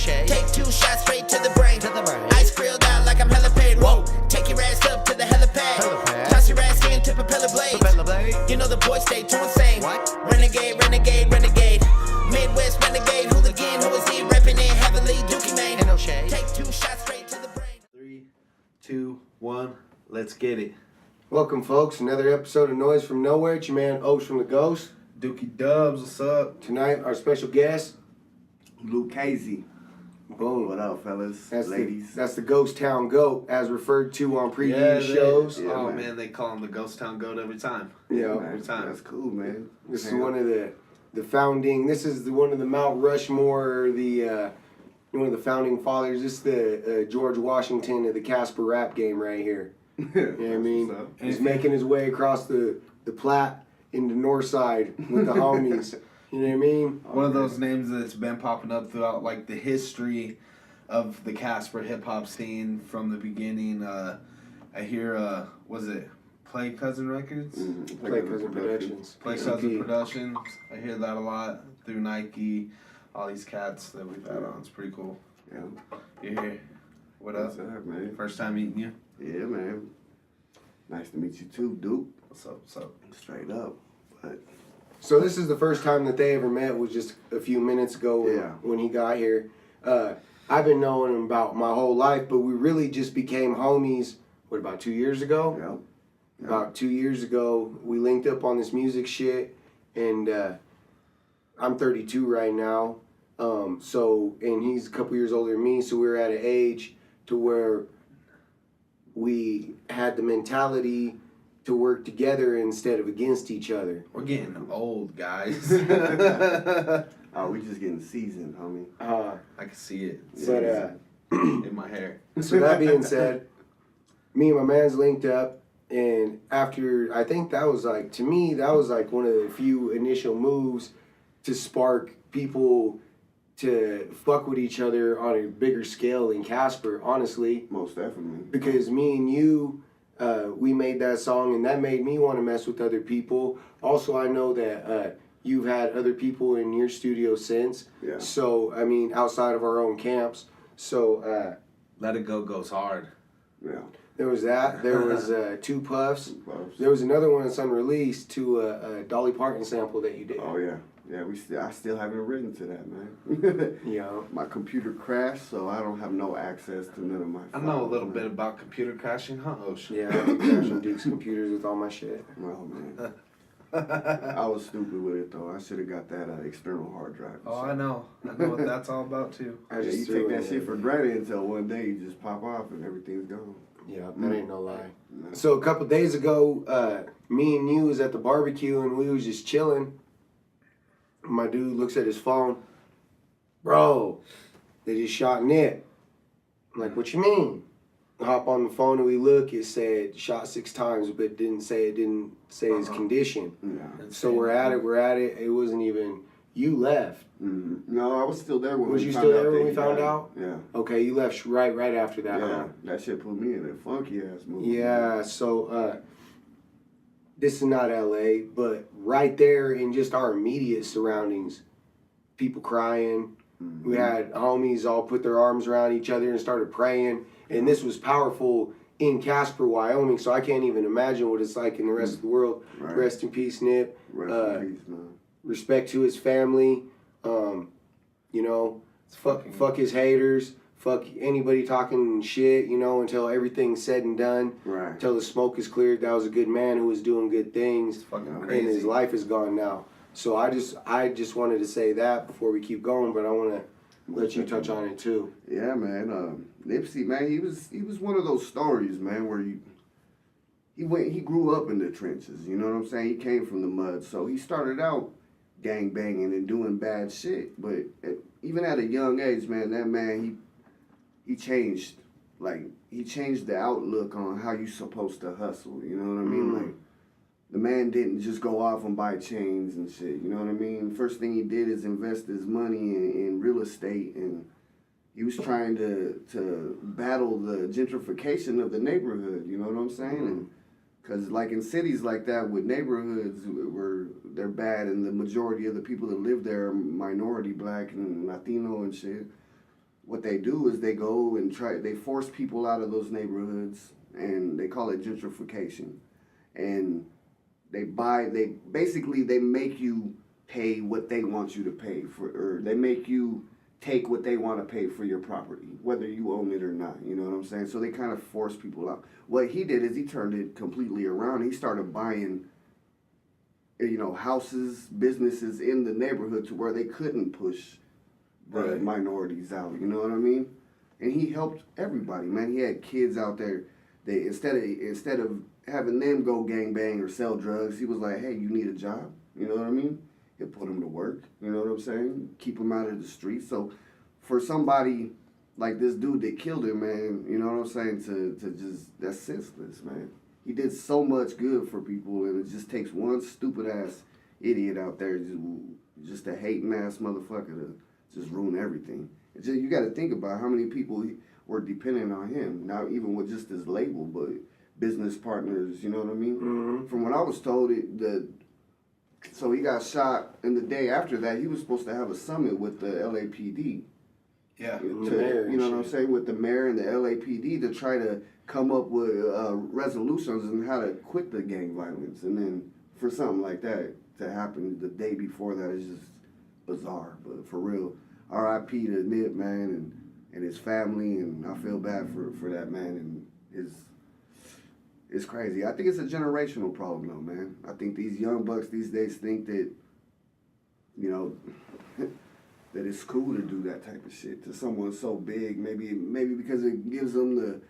shade. Take 2 shots straight to the brain. Ice grilled out like I'm hella paid. Whoa, take your ass up to the helipad. Toss your ass into propeller blades. You know the boys stay too insane. Renegade, renegade, renegade. Midwest renegade, hooligan, who is he? Reppin' it heavily, Dookie Mane. No shade. Take 2 shots straight to the brain. 3, 2, 1, let's get it. Welcome, folks. Another episode of Noise from Nowhere. It's your man, Osh from the Ghost. Dookie Dubs, what's up? Tonight, our special guest. Lue Kazi. Boom. What up, fellas, That's ladies? That's the Ghost Town Goat, as referred to on previous shows. Yeah, oh, man, they call him the Ghost Town Goat every time. Yeah, man, every time. That's cool, man. This is one of the founding. This is one of the Mount Rushmore, one of the founding fathers. This is the George Washington of the Casper rap game right here. You know what I mean? He's making his way across the Platte into Northside with the homies. You know what I mean? One of those names that's been popping up throughout like the history of the Casper hip hop scene from the beginning. I hear was it Play Cousin Records? Mm-hmm. Play Cousin Productions. Play Cousin Productions. I hear that a lot through Nike. All these cats that we've had on. It's pretty cool. Yeah. You're here. What up? What's up, man? First time meeting you. Yeah, man. Nice to meet you too, Duke. What's up? What's up? Straight up. But So this is the first time that they ever met, was just a few minutes ago when he got here. I've been knowing him about my whole life, but we really just became homies, about 2 years ago? yeah. About 2 years ago, we linked up on this music shit, and I'm 32 right now. And he's a couple years older than me, so we were at an age to where we had the mentality to work together instead of against each other. We're getting old, guys. Oh, we just getting seasoned, homie. I can see it. But In my hair. so that being said, me and my man's linked up, and after, I think that was like, to me, that was like one of the few initial moves to spark people to fuck with each other on a bigger scale in Casper, honestly. Most definitely. Because me and you, we made that song, and that made me want to mess with other people. Also, I know that you've had other people in your studio since. Yeah. So, I mean, outside of our own camps. So, Let It Go goes hard. Yeah. there was that. There was 2 Puffs. Puffs. There was another one that's unreleased to a Dolly Parton sample that you did. Oh yeah. Yeah, I still haven't written to that, man. Yeah. My computer crashed, so I don't have no access to none of my I know a little bit about computer crashing, huh, Osh? Yeah, I'm crashing Duke's computers with all my shit. Well, man. I was stupid with it, though. I should have got that external hard drive. Oh, I know what that's all about, too. I Yeah, just you threw take it that in shit there. for granted until one day you just pop off and everything's gone. Yeah, that ain't no lie. No. So a couple days ago, me and you was at the barbecue, and we was just chilling. My dude looks at his phone. Bro, they just shot Nip. I'm like, what you mean? I hop on the phone and we look, it said shot 6 times, but it didn't say his condition. Yeah. So we're at it. It wasn't even, you left. Mm-hmm. No, I was still there when Was we you found still out there when that we he found died. out? Yeah. Okay, you left right after that, Yeah, huh? that shit put me in a funky ass mood. Yeah, so this is not LA, but right there in just our immediate surroundings, people crying. Mm-hmm. We had homies all put their arms around each other and started praying. And this was powerful in Casper, Wyoming, so I can't even imagine what it's like in the rest of the world. Right. Rest in peace, Nip. Rest in peace, man. Respect to his family. You know, fuck his haters. Fuck anybody talking shit, you know, until everything's said and done. Right. Until the smoke is cleared. That was a good man who was doing good things. It's fucking And crazy. his life is gone now. So I just wanted to say that before we keep going, but I want to let you touch on it too. Yeah, man. Nipsey, man, he was one of those stories, man, where he grew up in the trenches. You know what I'm saying? He came from the mud, so he started out gang banging and doing bad shit. But even at a young age, man, that man he changed. Like he changed the outlook on how you supposed to hustle. You know what I mean? Like the man didn't just go off and buy chains and shit. You know what I mean? First thing he did is invest his money in real estate, and he was trying to battle the gentrification of the neighborhood. You know what I'm saying? And because like in cities like that with neighborhoods where they're bad and the majority of the people that live there are minority black and Latino and shit, what they do is they go and they force people out of those neighborhoods, and they call it gentrification. And they basically make you pay what they want you to pay for, or they make you take what they want to pay for your property, whether you own it or not. You know what I'm saying? So they kind of force people out. What he did is he turned it completely around. He started buying, houses, businesses in the neighborhood to where they couldn't push the minorities out. You know what I mean? And he helped everybody, man. He had kids out there. They instead of having them go gangbang or sell drugs, he was like, hey, you need a job? You know what I mean? He'll put them to work. You know what I'm saying? Keep them out of the streets. So for somebody like this dude that killed him, man, you know what I'm saying? To just, that's senseless, man. He did so much good for people, and it just takes one stupid ass idiot out there, just a hating ass motherfucker to just ruin everything. You got to think about how many people were dependent on him. Not even with just his label, but business partners. You know what I mean? Mm-hmm. From what I was told, so he got shot, and the day after that, he was supposed to have a summit with the LAPD. Yeah. You know what I'm saying? With the mayor and the LAPD to try to come up with resolutions on how to quit the gang violence. And then for something like that to happen the day before that is just bizarre. But for real, R.I.P. to Nip, man, and his family, and I feel bad for that man, and it's crazy. I think it's a generational problem, though, man. I think these young bucks these days think that, that it's cool to do that type of shit to someone so big. Maybe because it gives them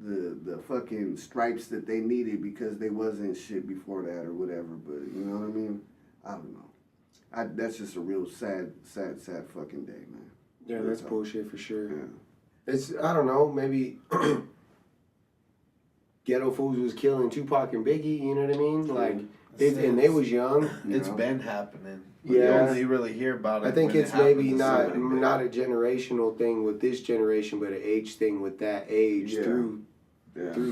the fucking stripes that they needed because they wasn't shit before that or whatever. But you know what I mean? I don't know. That's just a real sad fucking day, man. Yeah, that's bullshit for sure. Yeah. It's, I don't know, maybe Ghetto Fools was killing Tupac and Biggie, you know what I mean? Like, and they was young. It's been happening. Yeah. You only really hear about it. I think when it's it maybe happens to somebody not a generational thing with this generation, but an age thing with that age through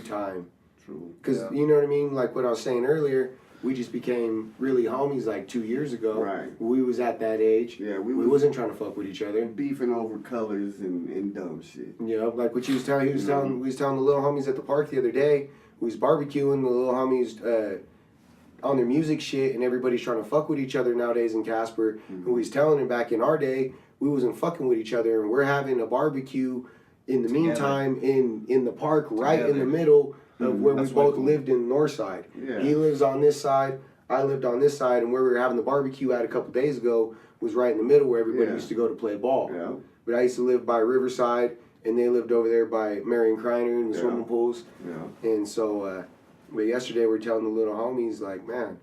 time. True. Because, you know what I mean? Like what I was saying earlier, we just became really homies like 2 years ago. Right. We was at that age. Yeah, we wasn't trying to fuck with each other. Beefing over colors and dumb shit. Yeah, like what you was telling. We was telling the little homies at the park the other day. We was barbecuing. The little homies on their music shit, and everybody's trying to fuck with each other nowadays in Casper. Mm-hmm. And we was telling them back in our day, we wasn't fucking with each other, and we're having a barbecue in the meantime in the park, right in the middle of where we both lived in the north side. Yeah. He lives on this side, I lived on this side, and where we were having the barbecue at a couple days ago was right in the middle where everybody used to go to play ball. Yeah. But I used to live by Riverside, and they lived over there by Marion Kreiner and the swimming pools. Yeah. And so, but yesterday we were telling the little homies, like, man,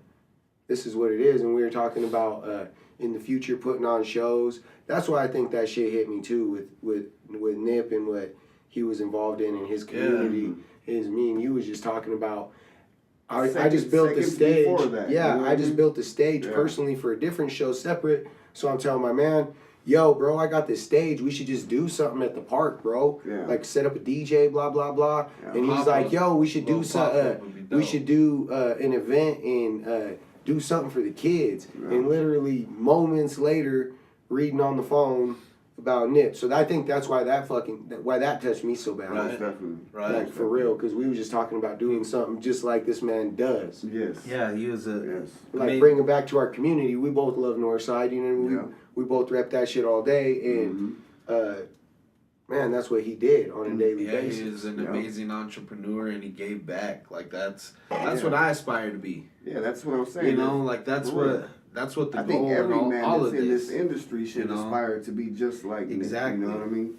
this is what it is. And we were talking about in the future putting on shows. That's why I think that shit hit me too with Nip and what he was involved in his community. Is me and you was just talking about. I just built the stage. I just built the stage personally for a different show separate. So I'm telling my man, yo, bro, I got this stage. We should just do something at the park, bro. Yeah. Like set up a DJ, blah blah blah. Yeah. And he's like, yo, we should do something. We should do an event and do something for the kids. Yeah. And literally moments later, reading on the phone about Nip. So I think that's why that touched me so bad. Right, definitely. Right. Like for real, because we were just talking about doing something just like this man does. Yes. Yeah, he was like bring it back to our community. We both love Northside, you know. We both rep that shit all day, and man, that's what he did on a daily basis. He is an amazing entrepreneur, and he gave back. Like that's what I aspire to be. Yeah, that's what I'm saying. You know, like that's what the I goal. think every man all that's of in this industry should aspire to be just like exactly. Nick, you know what I mean?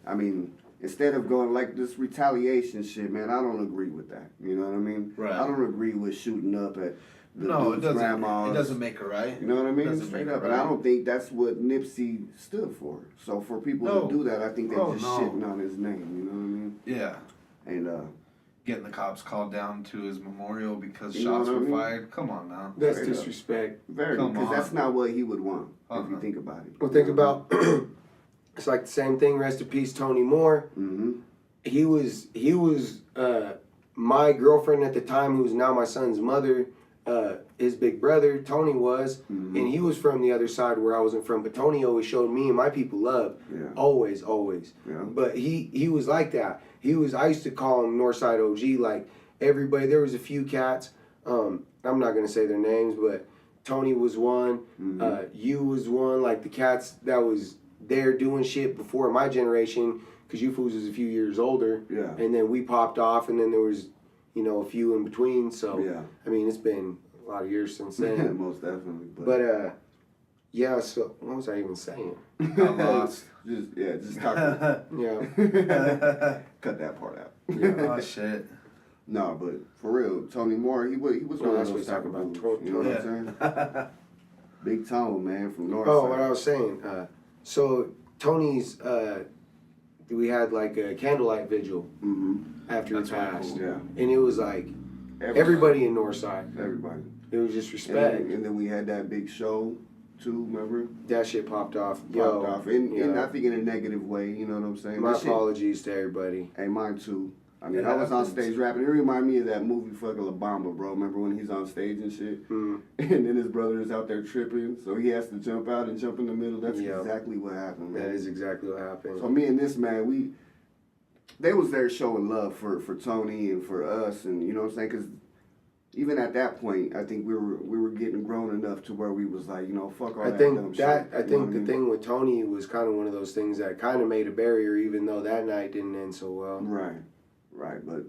I mean, instead of going like this retaliation shit, man, I don't agree with that. You know what I mean? Right. I don't agree with shooting up at the it doesn't. grandmas. It doesn't make it right. You know what I mean? Doesn't Straight make up. it And I right. don't think that's what Nipsey stood for. So for people to do that, I think they're just shitting on his name. You know what I mean? Yeah. And getting the cops called down to his memorial because shots were fired. Come on now. That's disrespect. Very, because that's not what he would want if you think about it. Well, think about it's like the same thing. Rest in peace, Tony Moore. Mm-hmm. He was my girlfriend at the time, who is now my son's mother. his big brother, Tony was, and he was from the other side where I wasn't from, but Tony always showed me and my people love. Yeah. Always. Yeah. But he was like that. I used to call him Northside OG, like everybody. There was a few cats, I'm not going to say their names, but Tony was one, you was one, like the cats that was there doing shit before my generation, because you fools was a few years older. Yeah. And then we popped off, and then there was, a few in between. So, Yeah. I mean, it's been a lot of years since then. Most definitely. But, yeah, so what was I even saying? Got lost. just talking. Yeah. Cut that part out. Oh shit. No, but for real, Tony Moore, he was one of that's those what type he's of talking dudes. about. You know what I'm saying? Big Tone, man, from Northside. Oh, what I was saying. So Tony's, we had like a candlelight vigil after he That's really passed, cool. Yeah. and it was like everybody in Northside. Everybody. It was just respect. And then we had that big show too. Remember? That shit popped off. Popped off, and yo, I think in a negative way. You know what I'm saying? my That shit- apologies to everybody. Hey, mine too. I mean, It I was on happens. stage rapping. It reminded me of that movie fucking La Bamba, bro. Remember when he's on stage and shit? Mm. And then his brother is out there tripping, so he has to jump out and jump in the middle. That's Yeah. exactly what happened, man. That is exactly what happened. So me and this man, they was there showing love for Tony and for us, and you know what I'm saying? Because even at that point, I think we were getting grown enough to where we was like, fuck all I that think dumb that shit. I You know think what the mean? thing with Tony was kind of one of those things that kind of made a barrier, even though that night didn't end so well. Right, but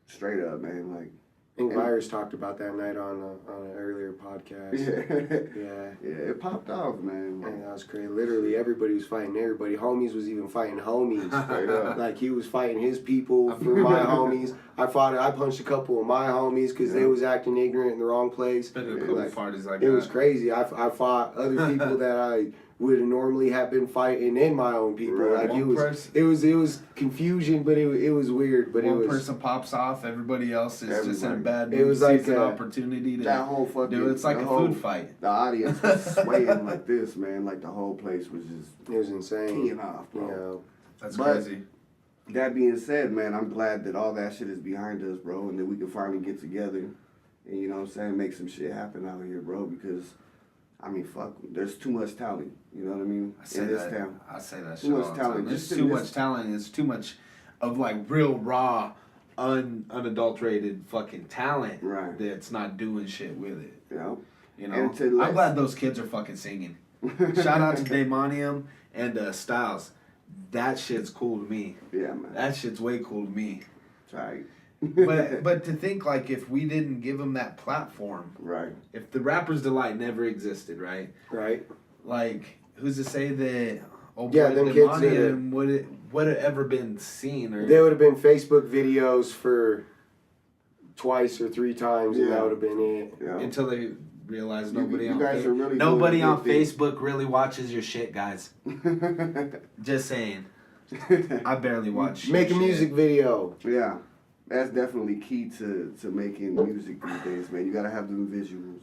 straight up, man, like. I think Virus talked about that night on an earlier podcast. Yeah, Yeah. it popped off, man. And that was crazy. Literally, everybody was fighting everybody. Homies was even fighting homies. Straight up. Like, he was fighting his people for my homies. I punched a couple of my homies because they was acting ignorant in the wrong place. Been to a couple Like, parties like it that. was crazy. I fought other people that I would normally have been fighting in my own people. Right. Like, One person- it was confusion, but it was weird. But One it was person pops off, everybody else is just in a Everybody. bad mood. It was sees like an a- opportunity to That whole fucking. do it. It's like the a whole- food fight. The audience was swaying like this, man. Like the whole place was just it was insane. keying off, bro. You know. That's But- crazy. That being said, man, I'm glad that all that shit is behind us, bro, and that we can finally get together and, you know what I'm saying, make some shit happen out here, bro, because, I mean, fuck, there's too much talent, you know what I mean, I say in this that. town. I say that Too shit much all the talent. time. There's Just in too this- much talent. It's too much of like real raw, unadulterated fucking talent. Right. That's not doing shit with it. You know? You know. And to I'm let- glad those kids are fucking singing. Shout out to Daemonium and Styles. That shit's cool to me. Yeah, man. That shit's way cool to me. Right. But to think like if we didn't give them that platform, Right. if the Rapper's Delight never existed, right? Right? Like who's to say that Yeah, them kids Daemonium would have ever been seen or There would have been Facebook videos for twice or 3 times, and Yeah. that would have been it. Yeah. until they realize You- nobody you on guys are really nobody doing a on good thing. Facebook really watches your shit, guys. Just saying. I barely watch your Make a shit. music video. Yeah. That's definitely key to making music these days, man. You gotta have them visuals.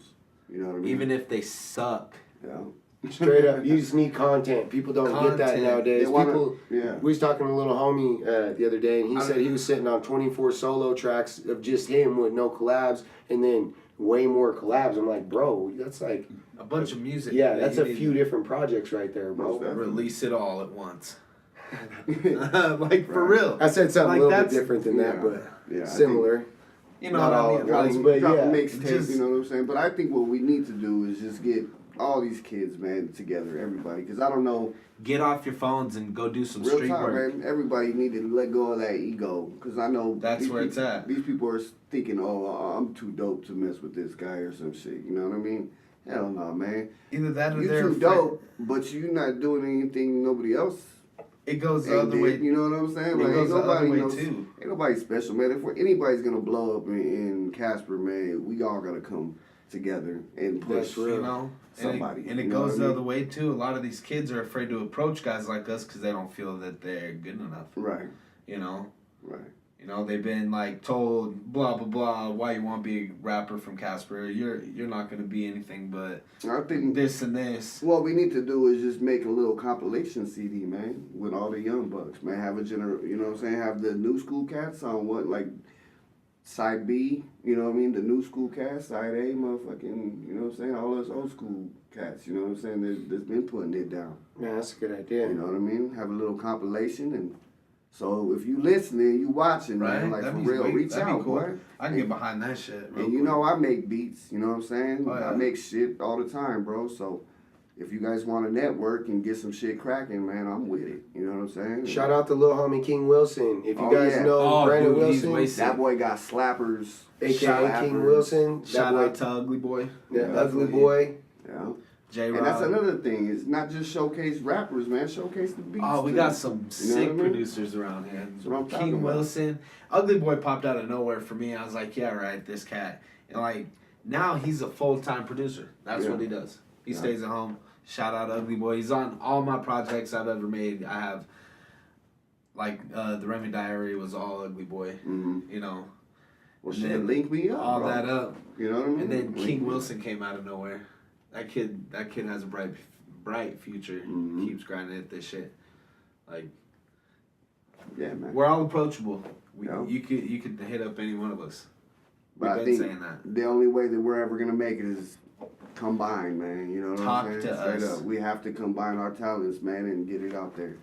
You know what I mean? Even if they suck. Yeah. Straight up, you just need content. People don't get that Content. nowadays. They wanna- People, yeah. we was talking to a little homie the other day, and he said he was sitting on 24 solo tracks of just him with no collabs, and then way more collabs. I'm like, bro, that's like, A bunch of music. yeah, that that's you a need few to different projects right there, bro. Most definitely. Release it all at once. Like for Right. real. I said something Like, a little bit that's- different than that, Yeah. but Yeah, I similar. You know Not what all I at mean? once, Like, but drop yeah. a mixtape, just- you know what I'm saying? But I think what we need to do is just get all these kids, man, together, everybody. Because I don't know, get off your phones and go do some real street time, work. man, everybody need to let go of that ego. Because I know That's these where it's people- at. These people are thinking, oh, I'm too dope to mess with this guy or some shit. You know what I mean? Hell no, man. Either that or You they're too afraid- dope, but you not doing anything nobody else It goes the ain't other did, way. you know what I'm saying? It Like, goes ain't the other nobody way knows, too. ain't nobody special, man. If anybody's gonna blow up in Casper, man, we all gotta come together and push. That's real. You know, Somebody, and it you know goes what I the mean? other way too. A lot of these kids are afraid to approach guys like us because they don't feel that they're good enough. Right, You know, right. they've been like told blah blah blah. Why you want to be a rapper from Casper? You're not gonna be anything but I think this and this. what we need to do is just make a little compilation CD, man, with all the young bucks, man. Have a you know what I'm saying? Have the new school cats on one, like Side B, you know what I mean? The new school cats, side A, motherfucking, you know what I'm saying? All those old school cats, you know what I'm saying? That's been putting it down. Yeah, that's a good idea. You know what I mean? Have a little compilation, and so if you listening, you watching, Right? man, like That'd for be real, sweet. reach That'd be out, cool. boy. I can get behind that shit. And you know I make beats, you know what I'm saying? Oh, yeah. I make shit all the time, bro. So if you guys want to network and get some shit cracking, man, I'm with it. You know what I'm saying? Shout out to Lil Homie King Wilson. If you Oh, guys yeah. know Oh, Brandon dude, he's Wilson, wasted. That boy got slappers. aka King Wilson, that Shout boy, out to Ugly Boy. the Yeah, ugly definitely. boy. Yeah. J And that's Rob. another thing. It's not just showcase rappers, man. Showcase the beats. Oh, we too. got some You know sick what I mean? producers around here. That's what I'm talking King about. Wilson. Ugly Boy popped out of nowhere for me. I was like, yeah, right, this cat. And like, now he's a full-time producer. That's Yeah. what he does. He Yeah. stays at home. Shout out Ugly Boy. He's on all my projects I've ever made. I have, like, the Remy Diary was all Ugly Boy. Mm-hmm. You know, Well, And shit, then link me up, all bro. that up. You know what I mean? And then Link King me up. Wilson came out of nowhere. That kid has a bright future. Mhm. Keeps grinding at this shit. Like, Yeah, man. we're all approachable. Yeah. You could hit up any one of us. But I We've been think saying that. the only way that we're ever gonna make it is combine, man. You know what Talk I'm saying? to Straight us. up. We have to combine our talents, man, and get it out there.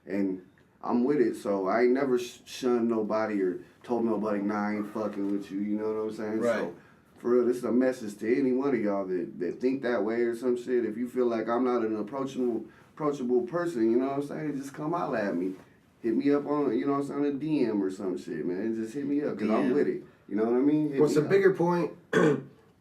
And I'm with it, so I ain't never shunned nobody or told nobody, nah, I ain't fucking with you. You know what I'm saying? Right. So, for real, this is a message to any one of y'all that think that way or some shit. If you feel like I'm not an approachable person, you know what I'm saying? Just come out at me. Hit me up on, you know what I'm saying, a DM or some shit, man. Just hit me up, because I'm DM. with it. You know what I mean? Hit What's me the up. bigger point?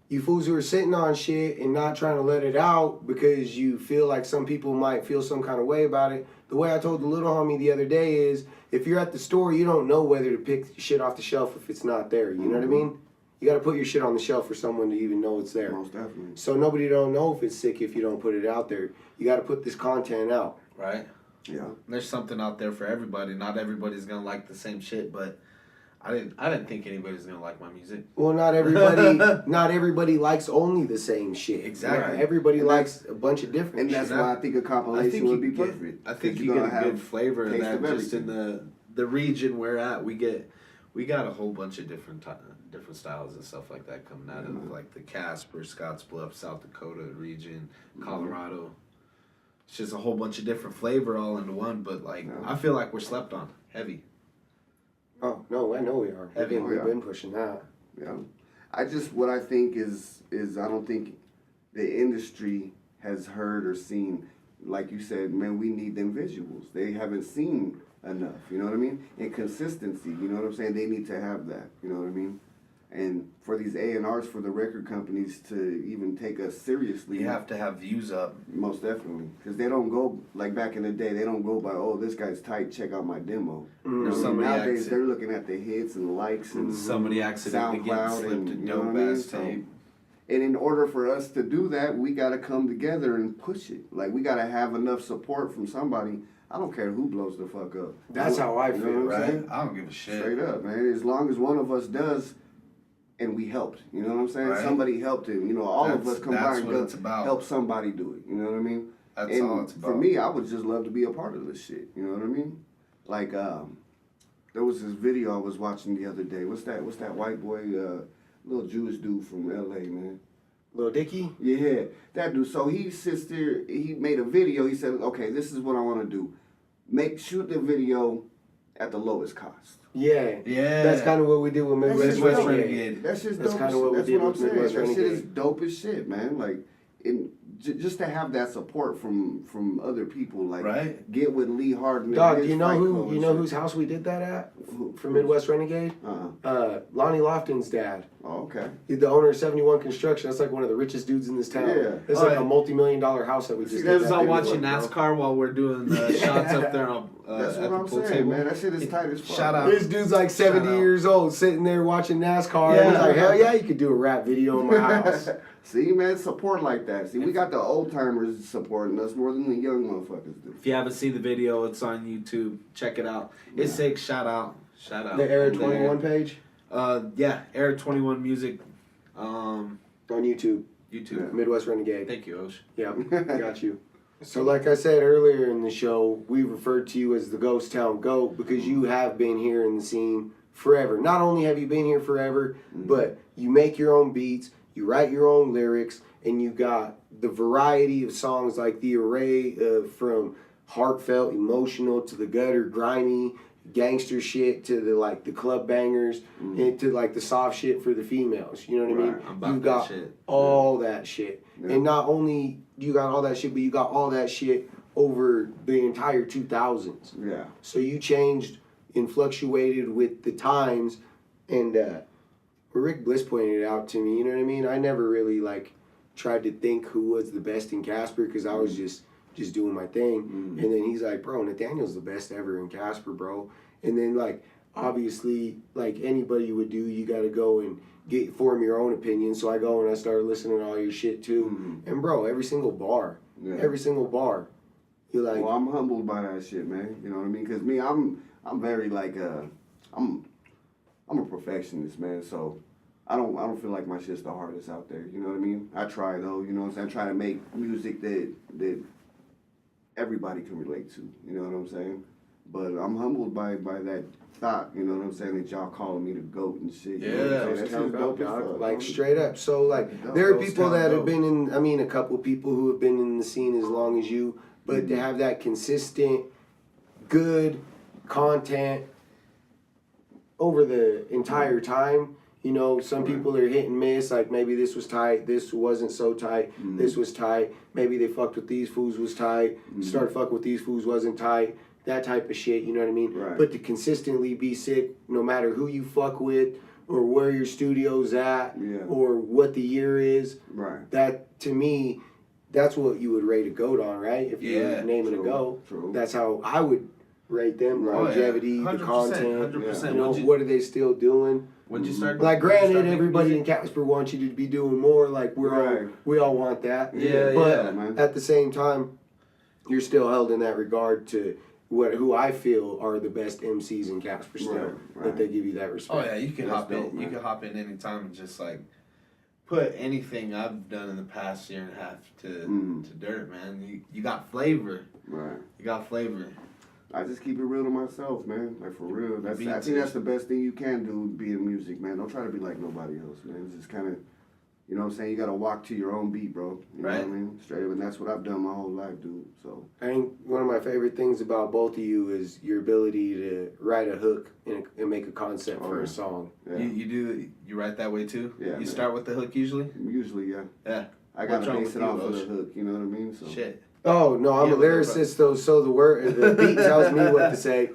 You fools who are sitting on shit and not trying to let it out because you feel like some people might feel some kind of way about it. The way I told the little homie the other day is, if you're at the store, you don't know whether to pick shit off the shelf if it's not there. You know what I mean? You got to put your shit on the shelf for someone to even know it's there. Most definitely. So nobody don't know if it's sick if you don't put it out there. You got to put this content out. Right? Yeah. There's something out there for everybody. Not everybody's gonna like the same shit, but I didn't think anybody's gonna like my music. Well, not everybody likes only the same shit. Exactly. Right? Everybody And likes a bunch of different And shit. that's why I think a compilation would be perfect. I think 'Cause you you're get a gonna good have flavor of taste that of just in the region we're at. We got a whole bunch of different styles and stuff like that coming out of like the Casper, Scottsbluff, South Dakota region, Colorado. It's just a whole bunch of different flavor all into one. But like, I feel like we're slept on heavy. Oh no, I know we are. Heavy. We've been pushing that. Yeah. What I think is I don't think the industry has heard or seen, like you said, man, we need them visuals. They haven't seen enough, you know what I mean? And consistency, you know what I'm saying? They need to have that, you know what I mean? And for these A&Rs, for the record companies to even take us seriously. You have to have views up. Most definitely. Because they don't go, like back in the day, they don't go by, oh, this guy's tight, check out my demo. You know what I mean? Somebody Nowadays, acts- they're looking at the hits and likes and Somebody accidentally getting SoundCloud slipped and, a you know what I dope mean? ass So- tape. And in order for us to do that, we got to come together and push it. Like, we got to have enough support from somebody. I don't care who blows the fuck up. That's how I You know feel, what I'm Right? saying? I don't give a shit. Straight up, man. As long as one of us does, and we helped. You know what I'm saying? Right. Somebody helped him. You know, all of us That's combined what it's about. help somebody do it. You know what I mean? That's and all it's about. for me, I would just love to be a part of this shit. You know what I mean? Like, there was this video I was watching the other day. What's that white boy, little Jewish dude from LA, man? Lil Dicky? Yeah, that dude. So he sits there, he made a video. He said, okay, this is what I want to do. Shoot the video at the lowest cost. Yeah. Yeah. That's kind of what we did with Midwest Midwest Renegade. Renegade. That's just That's dope. kinda what we That's did what I'm with saying. Midwest That shit is Renegade. dope as shit, man. Like, just to have that support from other people, like Right. get with Lee Harden. and Dog, his you know Fight who? Club You and know shit. whose house we did that at? Who? For Midwest Renegade? Uh-huh. Lonnie Lofton's dad. Oh, okay. He's the owner of 71 Construction. That's like one of the richest dudes in this town. Yeah. It's Oh, like yeah. a multi-million-dollar house that we just See, did. There's that all video watching with, bro. NASCAR while we're doing the shots up there on, That's at what the I'm pool saying, table. man. That shit is tight as fuck. Shout out. This dude's like 70 Shout out. years old, sitting there watching NASCAR. Yeah. He's like, hell yeah, you could do a rap video in my house. See, man, support like that. See, we got the old timers supporting us more than the young motherfuckers do. If you haven't seen the video, it's on YouTube. Check it out. It's sick. Shout out. Shout out. The Era And, 21 page Yeah, Era 21 Music. on YouTube. YouTube. Midwest Renegade. Thank you, Osh. Yeah, got you. So like I said earlier in the show, we referred to you as the Ghost Town Goat because you have been here in the scene forever. Not only have you been here forever, but you make your own beats, you write your own lyrics, and you got the variety of songs, like the array of from heartfelt, emotional to the gutter, grimy, gangster shit to the club bangers and to like the soft shit for the females. You know what I mean? I'm about You got that shit. all that shit. Yeah. And not only you got all that shit, but you got all that shit over the entire 2000s. Yeah. So you changed and fluctuated with the times, and Rick Bliss pointed it out to me. You know what I mean? I never really like tried to think who was the best in Casper because I was just doing my thing. And then he's like, bro, Nathaniel's the best ever in Casper, bro. And then like obviously like anybody would do, you got to go and form your own opinion. So I go and I started listening to all your shit too. And bro, every single bar, you're like, Well, I'm humbled by that shit, man. You know what I mean? Because me, I'm very like I'm a perfectionist, man. So I don't feel like my shit's the hardest out there. You know what I mean? I try though. You know what I'm saying? I try to make music that everybody can relate to. You know what I'm saying? But I'm humbled by that thought. You know what I'm saying? That y'all calling me the GOAT and shit. You know what I'm saying? That shit's dope as fuck, like bro. straight up. So like there are people that have been in, I mean a couple people who have been in the scene as long as you, but to have that consistent good content over the entire time, you know, some people are hit and miss, like maybe this was tight, this wasn't so tight, this was tight, maybe they fucked with these fools was tight, started fucking with these fools wasn't tight, that type of shit, you know what I mean? Right. But to consistently be sick, no matter who you fuck with, or where your studio's at, or what the year is, Right. that to me, that's what you would rate a GOAT on, right? If you were naming a GOAT, True. that's how I would rate them. Longevity, the 100%, content, 100%. you know, what are they still doing? When you start, Like, when you start granted, making everybody music- in Casper wants you to be doing more. Like, Right. we all want that. Yeah, but yeah, man. at the same time, you're still held in that regard to who I feel are the best MCs in Casper still. Right. That they give you that respect. Oh yeah, you can That's hop dope, in. You man. can hop in anytime and just like put anything I've done in the past year and a half to dirt, man. You got flavor. Right. You got flavor. I just keep it real to myself, man. Like for real. I Me think too. that's the best thing you can do being music, man. Don't try to be like nobody else, man. Just kind of, you know what I'm saying? You got to walk to your own beat, bro. You know what I Right. mean? Straight up. And that's what I've done my whole life, dude. So, I think one of my favorite things about both of you is your ability to write a hook and make a concept for a song. yeah. You write that way too? Yeah, You man. start with the hook usually? Usually, yeah. Yeah. I got What's to wrong base with it you, off of the Osh? hook, you know what I mean? So. Shit. Oh no, I'm Yeah, a lyricist though, so the beat tells me what to say.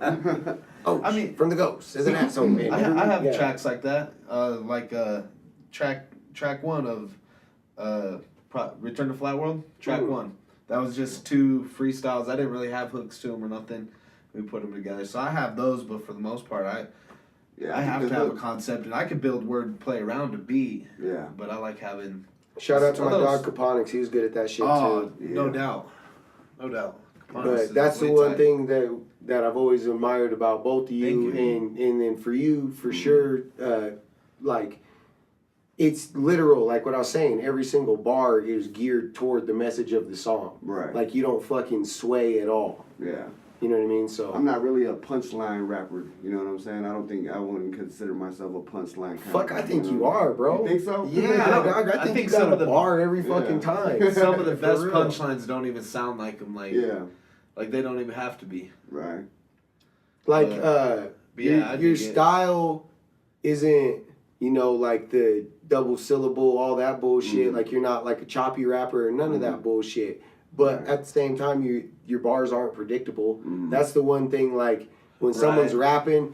Oh, I mean- from the Ghost as an asshole man. I have Yeah. tracks like that. Track one of Return to Flat World. Track one. That was just two freestyles. I didn't really have hooks to them or nothing. We put them together. So I have those, but for the most part, I Yeah, have think to the have a hook- concept, and I could build wordplay around a beat. Yeah. But I like having. Shout out to my Those- dog Caponics. He was good at that shit Oh, too. no Yeah. doubt, no doubt. But that's the one thing that I've always admired about both of you, Thank and then for you for sure, like it's literal. Like what I was saying, every single bar is geared toward the message of the song. Right. Like you don't fucking sway at all. Yeah. You know what I mean? So I'm not really a punchline rapper, you know what I'm saying? I wouldn't consider myself a punchline kind fuck, of I think know? you are, bro. You think so? Yeah, dog. I think you some got of a the- bar every fucking time. Some of the For best real. punchlines don't even sound like them. Yeah. Like they don't even have to be. Right. Like But yeah, I your dig it. style isn't, you know, like the double syllable, all that bullshit. Like you're not like a choppy rapper or none of that bullshit. But Right. at the same time, your bars aren't predictable. That's the one thing. Like when someone's rapping,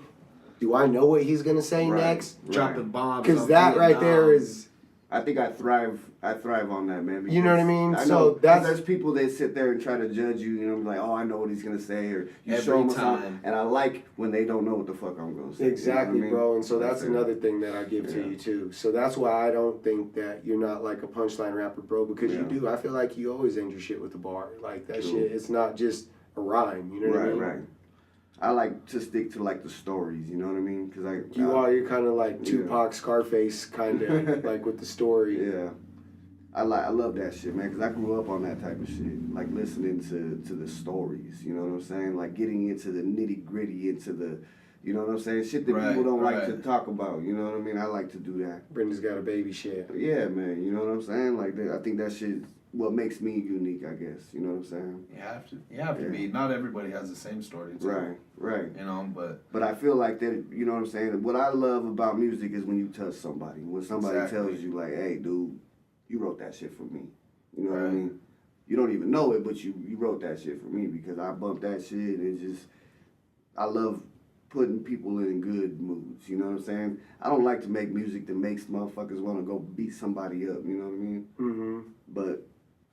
do I know what he's gonna say Right. next? Right. Dropping bombs. Because on that right there Vietnam. is. I think I thrive on that, man. You know what I because mean? know, So 'cause that's- there's people that sit there and try to judge you, you know, like, oh, I know what he's gonna say, or you Every show them time. something, and I like when they don't know what the fuck I'm gonna say. Exactly, you know what I mean? bro. And so that's it. another thing that I give to Yeah. you too. So that's why I don't think that you're not like a punchline rapper, bro, because you Yeah. do. I feel like you always end your shit with a bar. Like that True. shit, it's not just a rhyme. You know what I Right, mean? right. I like to stick to like the stories, you know what I mean? Cause You're kind of like Yeah. Tupac, Scarface, kind of like with the story. Yeah. I love that shit, man, because I grew up on that type of shit. Like listening to the stories, you know what I'm saying? Like getting into the nitty gritty, into the, You know what I'm saying? Shit that people don't like to talk about. You know what I mean? I like to do that. Brenda's got a baby shit. Yeah, man. You know what I'm saying? Like, I think that shit what makes me unique, I guess. You know what I'm saying? You have to be. Not everybody has the same story. Too. Right. You know, but I feel like that. You know what I'm saying? What I love about music is when you touch somebody. When somebody tells you, like, "Hey, dude, you wrote that shit for me." You know what I mean? You don't even know it, but you wrote that shit for me because I bumped that shit. And just, I love putting people in good moods. You know what I'm saying? I don't like to make music that makes motherfuckers want to go beat somebody up. You know what I mean? Mm-hmm. But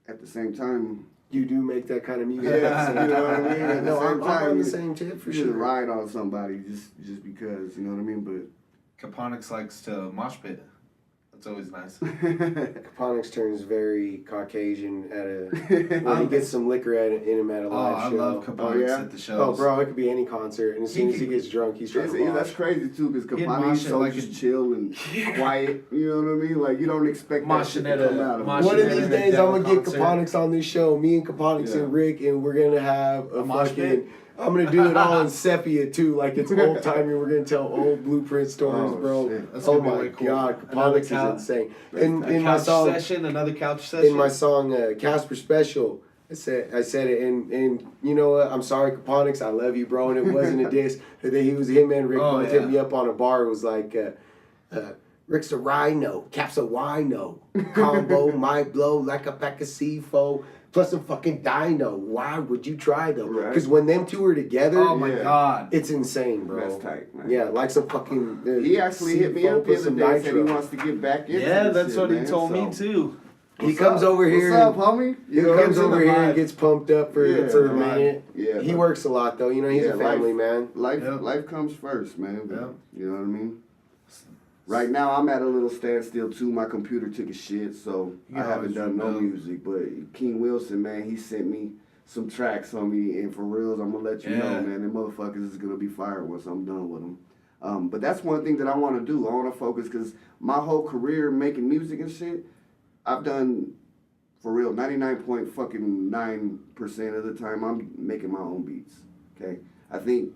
at the same time, you do make that kind of music. You know what I mean? At the same time, I'm on the same tip for sure. You ride on somebody just because, you know what I mean? But Caponics likes to mosh pit. That's always nice. Caponics turns very Caucasian when he gets some liquor in him at a live show. I love Caponics at the shows. Oh, bro, it could be any concert, and as soon as he gets drunk, he's trying to mosh. That's crazy too, because Caponics is so just chill and quiet. You know what I mean? Like, you don't expect that shit to come out of him. One of these days, I'm gonna get Caponics on this show. Me and Caponics and Rick, and we're gonna have a fucking. I'm gonna do it all in sepia too, like it's old timey. We're gonna tell old blueprint stories, bro. Oh my god, Caponics is insane. In my song, another couch session. In my song, Casper Special, I said it, and you know what? I'm sorry, Caponics, I love you, bro. And it wasn't a diss. Him and Rick hit me up on a bar. It was like, Rick's a rhino, Cap's a wino, combo might blow like a pack of C4. Plus a fucking dino. Why would you try though? Because when them two are together, oh my god, it's insane, bro. That's tight, man. Yeah, like some fucking. He actually hit me up the other day. Said he wants to get back into. Yeah, that's shit, what he man. told me too. He comes over here. What's up, homie? He comes over here and gets pumped up for a minute. Yeah, he works a lot though. You know, he's a family man. Life comes first, man. You know what I mean? Right now, I'm at a little standstill too. My computer took a shit, so I haven't done no music. But King Wilson, man, he sent me some tracks on me, and for reals, I'm gonna let you know, man. Them motherfuckers is gonna be fired once I'm done with them. But that's one thing that I want to do. I want to focus because my whole career making music and shit, I've done for real 99.9% of the time I'm making my own beats. Okay, I think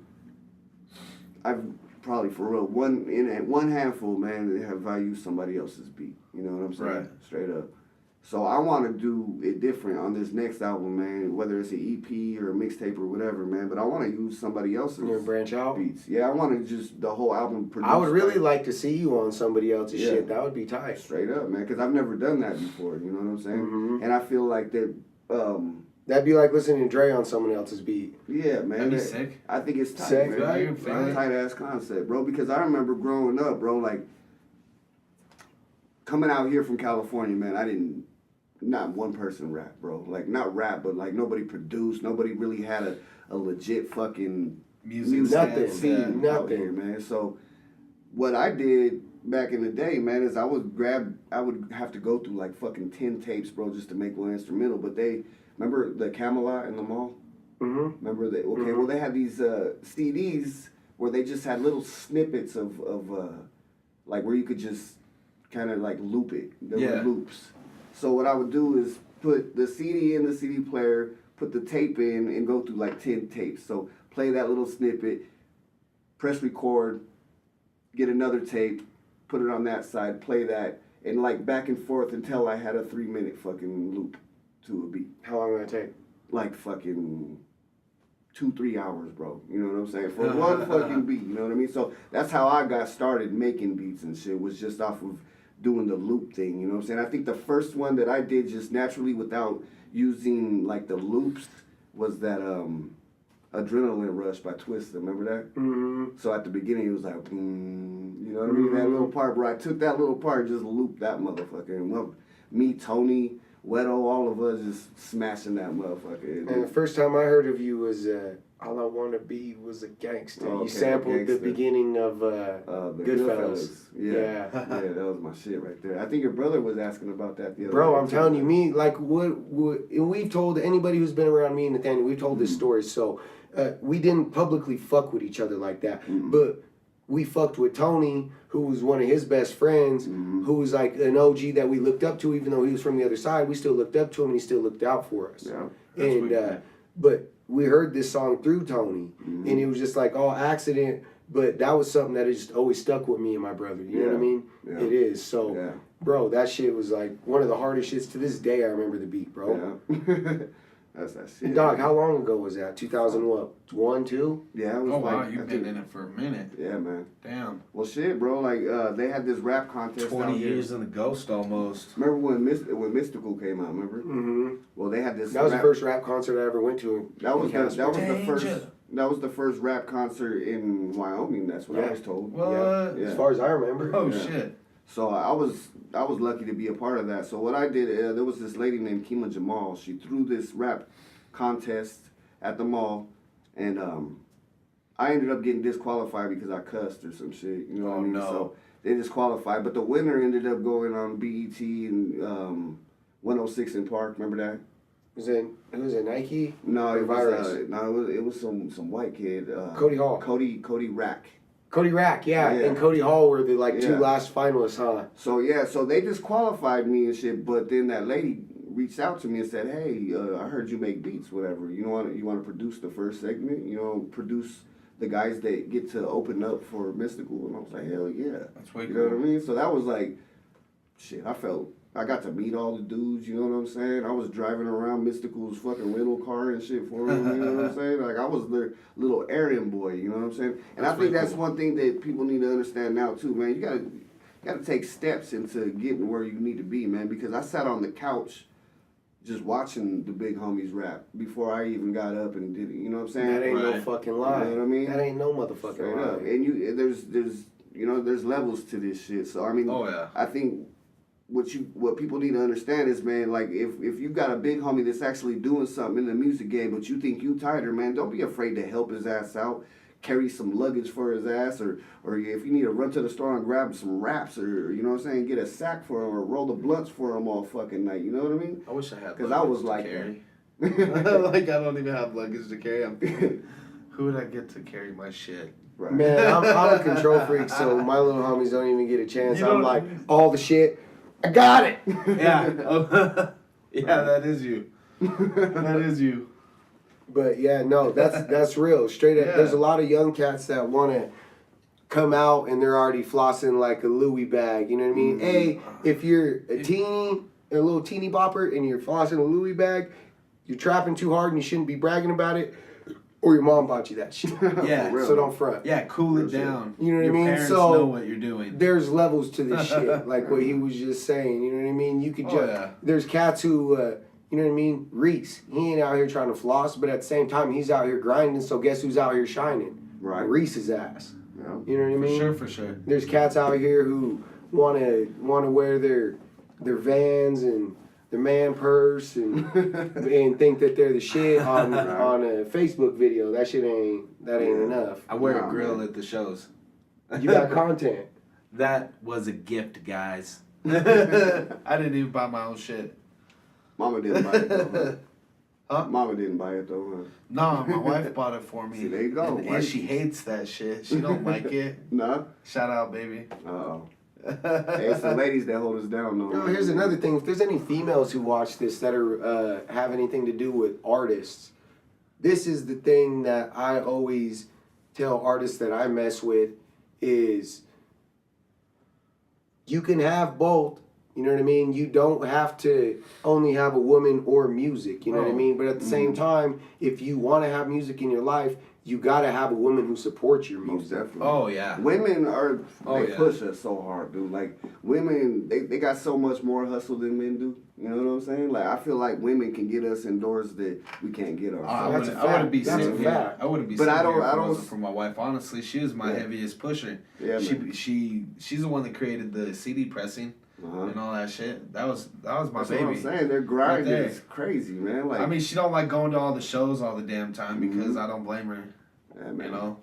I've probably for real one handful, man, have I used somebody else's beat. You know what I'm saying? Right. Straight up. So I want to do it different on this next album, man. Whether it's an EP or a mixtape or whatever, man. But I want to use somebody else's branch out beats. Yeah, I want to just the whole album produced. I would really like to see you on somebody else's shit. That would be tight. Straight up, man, because I've never done that before. You know what I'm saying? Mm-hmm. And I feel like that. That'd be like listening to Dre on someone else's beat. Yeah, man. That'd be sick. I think it's tight, sick, man. Right? Tight ass concept, bro. Because I remember growing up, bro, like coming out here from California, man. Not one person rap, bro. Like not rap, but like nobody produced. Nobody really had a legit fucking music scene out here, man. So what I did back in the day, man, is I would have to go through like fucking 10 tapes, bro, just to make one instrumental. But remember the Camelot in the mall? Mm-hmm. Remember that? Okay, well, they had these CDs where they just had little snippets of like where you could just kind of like loop it. There were loops. So what I would do is put the CD in the CD player, put the tape in, and go through like 10 tapes. So play that little snippet, press record, get another tape, put it on that side, play that, and like back and forth until I had a 3-minute fucking loop to a beat. How long would that take? Like fucking 2-3 hours, bro. You know what I'm saying? For one fucking beat, you know what I mean? So that's how I got started making beats and shit, was just off of doing the loop thing, you know what I'm saying? I think the first one that I did just naturally without using like the loops was that Adrenaline Rush by Twista. Remember that? Mm-hmm. So at the beginning it was like, you know what I mean? That little part, bro. I took that little part and just looped that motherfucker. And me, Tony, Wedo, all of us just smashing that motherfucker. And the first time I heard of you was All I Wanna Be Was a Gangster. You sampled the beginning of Goodfellas. Yeah, that was my shit right there. I think your brother was asking about that the other day. Bro, I'm telling you, me, like, we've told anybody who's been around me and Nathaniel, we've told this story, so we didn't publicly fuck with each other like that, but we fucked with Tony, who was one of his best friends, who was like an OG that we looked up to, even though he was from the other side. We still looked up to him, and he still looked out for us. Yeah, and but we heard this song through Tony, and it was just like all accident. But that was something that just always stuck with me and my brother. You know what I mean? Yeah. It is. So, bro, that shit was like one of the hardest shits to this day. I remember the beat, bro. Yeah. That's that shit. And dog, how long ago was that? 2001, 2? Yeah, it was wow, you've been in it for a minute. Yeah, man. Damn. Well, shit, bro. Like, they had this rap contest. 20 out years here. in the ghost almost. Remember when Mystical came out? Remember? Mm-hmm. Well, they had this. That was the first rap concert I ever went to. That was Casper. That was the first rap concert in Wyoming. That's what I was told. What? Yeah. As far as I remember. Oh Yeah. shit. So I was lucky to be a part of that. So what I did, there was this lady named Kima Jamal. She threw this rap contest at the mall, and I ended up getting disqualified because I cussed or some shit. You know what I mean? No. So they disqualified, but the winner ended up going on BET and 106 in Park. Remember that? Was it Nike? No, Or it Virus? was it was some white kid. Cody Hall. Cody Rack. Cody Rack, yeah, Yeah. and Cody Hall were the two Yeah. last finalists, huh? So they disqualified me and shit. But then that lady reached out to me and said, "Hey, I heard you make beats, whatever. You want to produce the first segment? You know, produce the guys that get to open up for Mystical." And I was like, "Hell yeah!" That's way You know what I cool. mean? So that was like, shit. I got to meet all the dudes. You know what I'm saying? I was driving around Mystical's fucking rental car and shit for them. You know what I'm saying? Like I was their little errand boy. You know what I'm saying? And I think that's one thing that people need to understand now too, man. You gotta take steps into getting where you need to be, man. Because I sat on the couch just watching the big homies rap before I even got up and did it. You know what I'm saying? That ain't no Right. fucking lie. You know what I mean? That ain't no motherfucking Straight lie. up. And there's levels to this shit. So I mean, Oh yeah. I think what people need to understand is, man, like if you got a big homie that's actually doing something in the music game, but you think you tighter, man, don't be afraid to help his ass out, carry some luggage for his ass, or if you need to run to the store and grab some wraps, or you know what I'm saying, get a sack for him, or roll the blunts for him all fucking night. You know what I mean? I wish I had. 'Cause I was luggage like to carry. Like I don't even have luggage to carry. Who would I get to carry my shit? Right. Man, I'm a control freak, so my little homies don't even get a chance. You I'm don't- like, all the shit, I got it. Yeah. Oh, yeah, that is you. That is you. But yeah, no, that's real. Straight up, Yeah. there's a lot of young cats that want to come out and they're already flossing like a Louis bag. You know what I mean? Hey, if you're a little teeny bopper, and you're flossing a Louis bag, you're trapping too hard and you shouldn't be bragging about it. Or your mom bought you that shit. Yeah. So don't front. Yeah, cool it down. You know what I Your mean? Parents So- know what you're doing. There's levels to this shit, like what he was just saying. You know what I mean? You could Oh, just yeah. there's cats who, you know what I mean? Reese, he ain't out here trying to floss, but at the same time, he's out here grinding. So guess who's out here shining? Right. Reese's ass. Yeah. You know what I For mean? sure, for sure. There's cats out here who wanna wear their Vans and their man purse and and think that they're the shit on a Facebook video. That shit ain't enough. I wear Nah, a grill man. at the shows. You got content. That was a gift, guys. I didn't even buy my own shit. Mama didn't buy it though. Huh? Mama didn't buy it though. Huh? No, my wife bought it for me. See, there you go, And wife. she hates that shit. She don't like it. Nah. Shout out, baby. Uh-oh. Hey, it's the ladies that hold us down though. No, here's another thing. If there's any females who watch this that are have anything to do with artists, this is the thing that I always tell artists that I mess with is you can have both. You know what I mean? You don't have to only have a woman or music. You know what I mean? But at the same time, if you want to have music in your life, you got to have a woman who supports your Most music. definitely. Oh, yeah. Women are, Oh, they yeah. push us so hard, dude. Like, women, they got so much more hustle than men do. You know what I'm saying? Like, I feel like women can get us indoors that we can't get I ourselves. That's a wouldn't be fact. That's sitting a here. fact. I wouldn't be But sitting I don't- here if I it don't- wasn't for my wife. Honestly, she was my Yeah. heaviest pusher. Yeah, man. She's the one that created the CD pressing Uh-huh. and all that shit. That was my That's baby. what I'm saying. Their grind there. is crazy, man. Like, I mean, she don't like going to all the shows all the damn time because Mhm. I don't blame her. yeah, man. You know,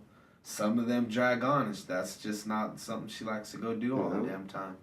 some of them drag on. That's just not something she likes to go do all the Uh-huh. damn time.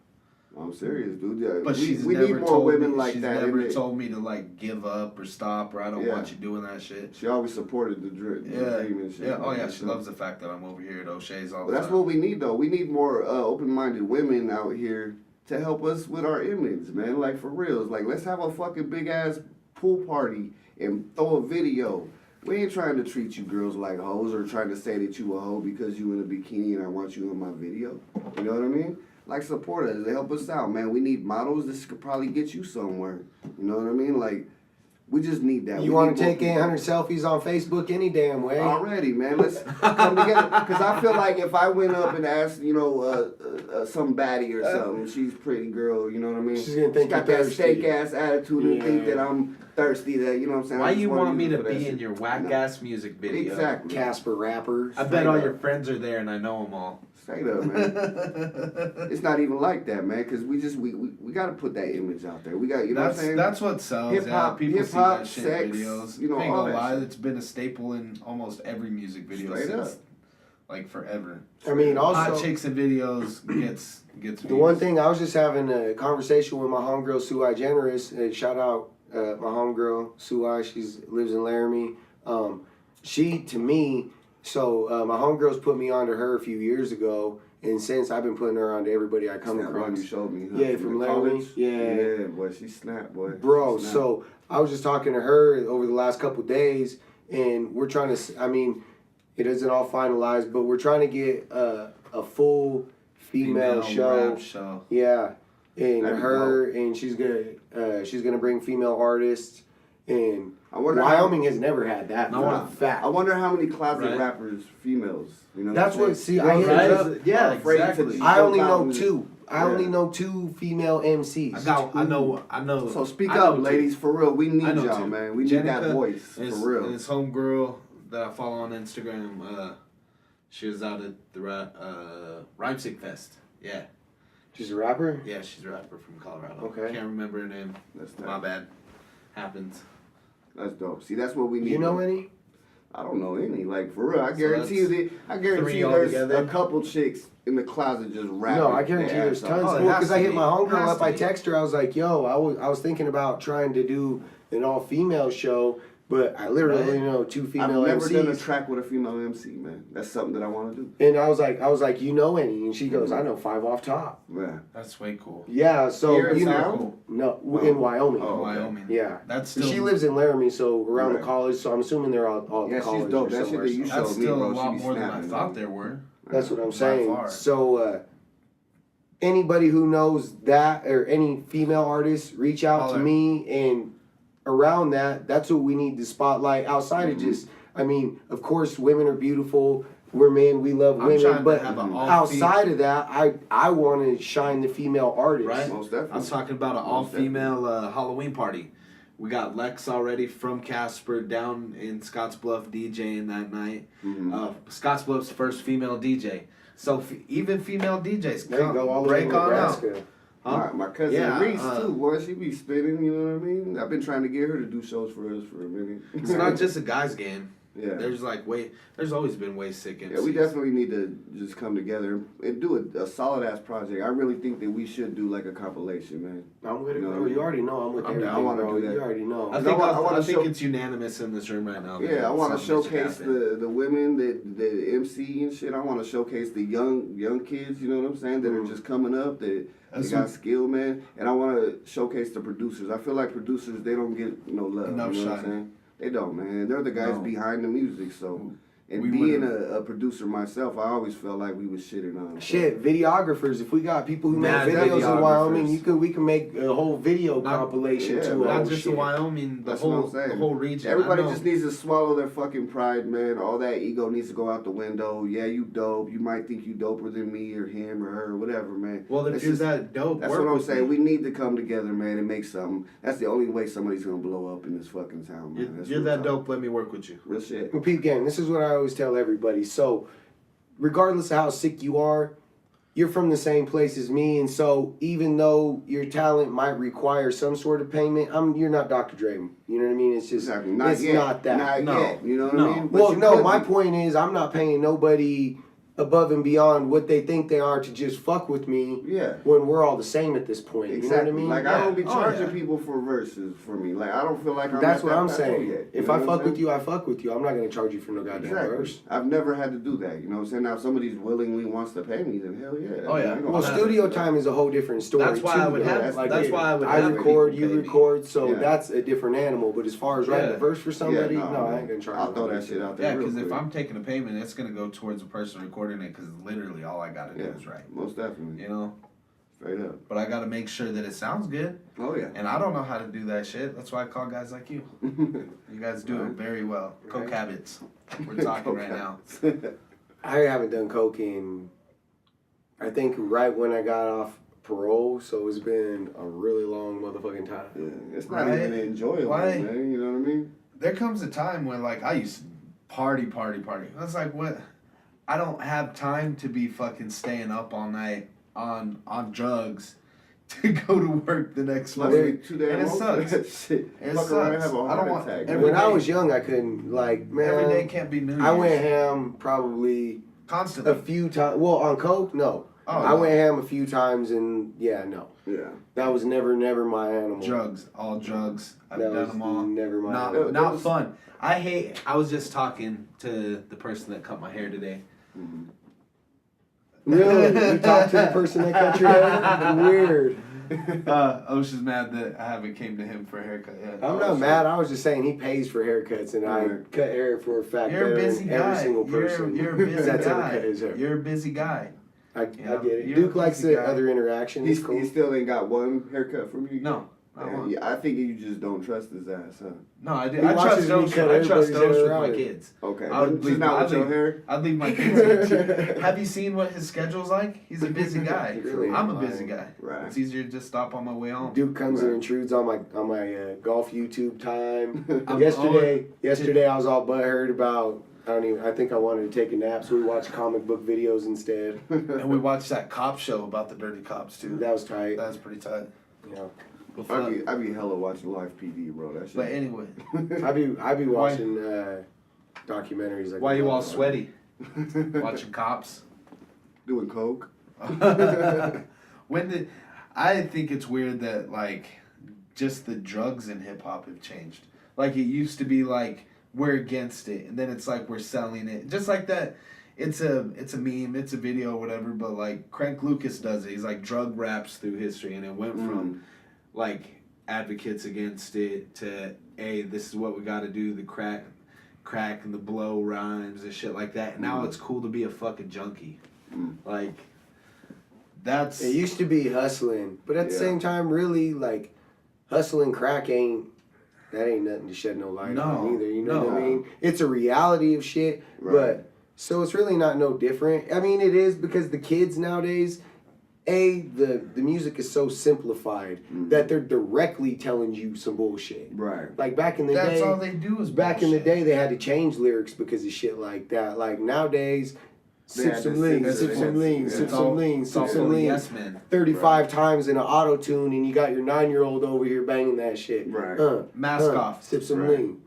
I'm serious, dude. Yeah, But we she's we never need more told women me, like she's that. never and told me to like give up or stop or I don't Yeah. want you doing that shit. She always supported the dream and shit. Yeah. Oh yeah. man. She So- loves the fact that I'm over here at O'Shea's all the But that's time. what we need, though. We need more open-minded women out here to help us with our image, man. Like, for reals. Like, let's have a fucking big-ass pool party and throw a video. We ain't trying to treat you girls like hoes or trying to say that you a hoe because you in a bikini and I want you in my video. You know what I mean? Like, support us. Help us out, man. We need models. This could probably get you somewhere. You know what I mean? Like, we just need that. You want to take 800 selfies on Facebook any damn way? Already, man. Let's come together. Because I feel like if I went up and asked, you know, some baddie or something, she's a pretty girl, you know what I mean? She's gonna think got you're that thirsty. steak ass attitude and think that I'm thirsty. That you know what I'm saying? Why I just you wanna want me use it to for that be in shit. your whack ass music video? Exactly. Casper rapper. I bet all your friends are there and I know them all. Straight up, man. It's not even like that, man. Because we got to put that image out there. We got, you know what I'm saying? That's what sells. Hip-hop- People hip-hop, see that shit sex, in videos. you know, Ain't all gonna that lie, shit. it's been a staple in almost every music video Straight since up. like forever. I mean, also Hot chicks in videos gets the views. one thing I was just having a conversation with my homegirl Sue I Generous. Shout out my homegirl Sue I. She lives in Laramie. She to me, so my homegirls put me onto her a few years ago. And since I've been putting her on to everybody I come Snap across. one you showed me. Huh? Yeah, from the Laramie. college? Yeah. Yeah, boy, she snapped, boy. Bro, She snapped. so I was just talking to her over the last couple days, and we're trying to, I mean, it isn't all finalized, but we're trying to get a full female rap show. show. Yeah. And That'd be her, and she's gonna bring female artists, and I wonder Wyoming has never had that. No, for a I- fact. I wonder how many closet Right. rappers, females, you know. That's what I'm what- saying? see, I Girls hit that it just up. Yeah, are afraid to exactly. I only jump out know and- two. I Yeah. only know two female MCs. I know. So speak I know up, too. ladies, for real. We need I know y'all, too. man. We need that Jenica voice, and for real. And this homegirl that I follow on Instagram, she was out at the Rhymesick Fest. Yeah. She's a rapper? Yeah, she's a rapper from Colorado. Okay. Can't remember her name. That's My dope. bad. Happens. That's dope. See, that's what we need. You know any? I don't know any. Like, for real, I So guarantee you that's that. I guarantee three you there's altogether? a couple chicks in the closet just rapping. No, I guarantee their there's ass tons. off. Oh, it Well, has because to I hit be. my homegirl Has up, to I be. text her, I was like, yo, I was thinking about trying to do an all-female show, but I literally only know two I've female never done a MCs. track with a female MC, man. That's something that I want to do. And I was like, you know any? And she goes, I know 5 off top. Yeah. That's way cool. Yeah, so Here in you know, town? no, in Wyoming. Oh, okay. Wyoming. Yeah. That's So still. she lives in Laramie, so around Right. the college. So I'm assuming they're all Yeah, at she's college dope. or That shit somewhere. that you so- That's showed me, still bro, a she lot be more than I snapping, thought man. there were. That's what I'm By saying. far. So anybody who knows that or any female artists, reach out to Holler. me. And around that, that's what we need to spotlight. Outside of just, I mean, of course, women are beautiful. We're men. We love I'm women. trying to But have an all outside of that, I want to shine the female artists. Right. Most definitely. I was talking about an all-female Halloween party. We got Lex already from Casper down in Scottsbluff DJing that night. Scottsbluff's first female DJ. So even female DJs There you come, go. All the way break to on out. Nebraska. Huh? My cousin Yeah, Reese too, boy. She be spinning, you know what I mean? I've been trying to get her to do shows for us for a minute. It's not just a guy's game. Yeah. There's always been way sick MCs. Yeah, we definitely need to just come together and do a solid ass project. I really think that we should do like a compilation, man. I'm with it, You know bro. what I mean? You already know I'm with I'm everything, down. I wanna bro. do that. You already know. I think, I wanna I think show- it's unanimous in this room right now. that Yeah, I want to something should showcase happen. the women that MC and shit. I want to showcase the young kids. You know what I'm saying? That are just coming up. That That's they got what- skill, man. And I want to showcase the producers. I feel like producers they don't get no love. Enough you know what shine. I'm saying? They don't, man. They're the guys No. behind the music. So, and We being would've- a producer myself, I always felt like we was shitting on. Shit, videographers. If we got people who make Mad videos in Wyoming, videographers. we can make a whole video Not- compilation yeah, to not all Not just shit. in Wyoming, the That's what I'm whole saying. the whole region. Everybody I know. just needs to swallow their fucking pride, man. All that ego needs to go out the window. Yeah, you dope. You might think you doper than me or him or her or whatever, man. Well, if That's you're just- that dope, That's work what I'm with saying. me. We need to come together, man, and make something. That's the only way somebody's gonna blow up in this fucking town, man. That's You're real that talk. dope. Let me work with you. Real shit. Well, Pete Gang, this is what I always tell everybody. So, regardless of how sick you are, you're from the same place as me, and so even though your talent might require some sort of payment, you're not Dr. Dre. You know what I mean? It's just Exactly. Not it's yet. not that. Not No. yet. You know what No. I mean? But Well, you no, could my be. point is I'm not paying nobody above and beyond what they think they are to just fuck with me. Yeah. When we're all the same at this point. Exactly. You know what I mean? Like, Yeah. I don't be Oh, charging yeah. people for verses for me. Like, I don't feel like I'm That's at what that I'm plateau saying. yet. If know I what fuck I'm with saying? you, I fuck with you. I'm not gonna charge you for no goddamn Exactly. verse. I've never had to do that. You know what I'm saying? Now, if somebody's willingly wants to pay me, then hell yeah. Oh, yeah. I ain't gonna Well, have studio to. time is a whole different story. That's why too, I would though. have. That's why I would I have record, people you pay me. record, so Yeah. that's a different animal. But as far as writing Yeah. a verse for somebody, Yeah, no, I ain't gonna charge. I'll throw nobody that for shit out there. Yeah, real because if quick. I'm taking a payment, it's gonna go towards the person recording it. Because literally all I gotta do Yeah, is write. most definitely. You know, Straight up. but I gotta make sure that it sounds good. Oh, yeah. And I don't know how to do that shit. That's why I call guys like you. You guys do it very well. Coke Right. habits. We're talking right now. I haven't done coke in, I think, right when I got off parole. So it's been a really long motherfucking time. Yeah, it's not Right? even enjoyable, Why? man. You know what I mean? There comes a time when like I used to party. That's like what I don't have time to be fucking staying up all night on drugs to go to work the next Plus, morning. we too damn And it old sucks. for that shit. It Fuck around and sucks. have a I heart don't want attack. every When I day- was young, I couldn't, like, man. Every day can't be New Year's. I went ham probably constantly. a few times. Well, on coke, no. Oh, I no. went ham a few times, and yeah, no. Yeah. That was never my animal. Drugs, all drugs. I've That done was them all. never my Not animal. not fun. I was just talking to the person that cut my hair today. Really? You talked to the person that cut your hair? Weird. Osha's mad that I haven't came to him for a haircut yet. I'm not mad. I was just saying he pays for haircuts, and I Right. cut hair for a fact You're a better busy than every guy. single person You're a busy that's ever guy. cut his hair. You're a busy guy. I Yeah, get it. you're a Duke likes busy the guy. other interaction. He It's cool. still ain't got one haircut from you? No. I Yeah, won't. yeah, I think you just don't trust his ass, huh? No, I do. He I trust watches me those. cut I trust everybody's those hair with my around. kids. Okay. I would But just leave- not I'd with your leave- hair? I'd leave my kids. Have you seen what his schedule's like? He's a busy guy. Really? I'm a busy guy. Right. It's easier to just stop on my way home. Duke comes and Right. intrudes on my golf YouTube time. I'm yesterday I was all butthurt about. I think I wanted to take a nap, so we watched comic book videos instead. And we watched that cop show about the dirty cops too. That was tight. That was pretty tight. You know, I be hella watching Live PD, bro. That shit. But anyway, I be watching documentaries like. why you all that. sweaty? Watching cops. Doing coke. When did I think it's weird that like just the drugs in hip hop have changed. Like it used to be like we're against it, and then it's like we're selling it. Just like that. It's a meme, it's a video, whatever. But like Crank Lucas does it. He's like drug raps through history, and it went from like advocates against it to this is what we got to do. The crack and the blow rhymes and shit like that. And now it's cool to be a fucking junkie. Like that's It used to be hustling, but at the Yeah. same time, really, like, hustling crack ain't nothing to shed no light No, on either. You know no. what I mean? It's a reality of shit, Right. but so it's really not no different. I mean, it is because the kids nowadays, the music is so simplified that they're directly telling you some bullshit. Right. Like back in the that's day, all they do is back in the bullshit. day, they had to change lyrics because of shit like that. Like nowadays, They sip had some to lean, sing sip it. some lean, Yeah. sip It's all- some lean, it's all sip some for the lean. yes men. 35 times in an auto tune, and you got your 9-year-old over here banging that shit. Right. Mask off. Sip some Right. lean.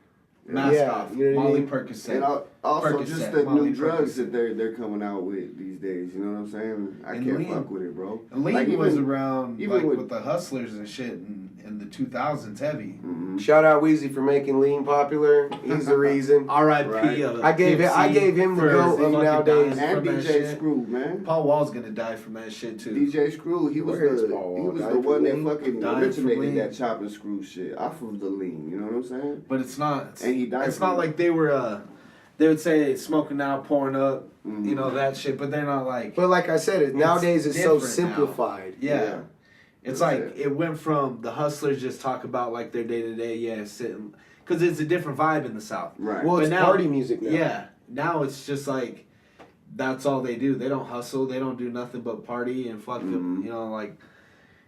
Mask Yeah, off. you know what I Molly mean? Percocet. And also Percocet, just the Molly new drugs Percocet. that they're coming out with these days. You know what I'm saying? I And can't lean. fuck with it, bro. And Lean Like, was even- around even like with- with the hustlers and shit in the 2000s heavy. Shout out Weezy for making lean popular. He's the reason. R.I.P. Right. I gave him the for goat of fucking nowadays. dying And from that DJ shit. Screw, man. Paul Wall's gonna die from that shit too. DJ Screw, he was Where is the Paul he Wall? was Died the from one that lean? fucking Died from originated lean. that chop and screw shit off of the lean. You know what I'm saying? But it's not. And he died It's from not it. like they were. They would say smoking out, pouring up, Mhm. you know that shit. But they're not like. But like I said, nowadays it's so different now. simplified. Yeah. It's That's like it. it went from the hustlers just talk about like their day to day, sitting, because it's a different vibe in the South. Right. Well, But it's now- party music now. Yeah, now it's just like that's all they do. They don't hustle. They don't do nothing but party and fuck them. You know, like,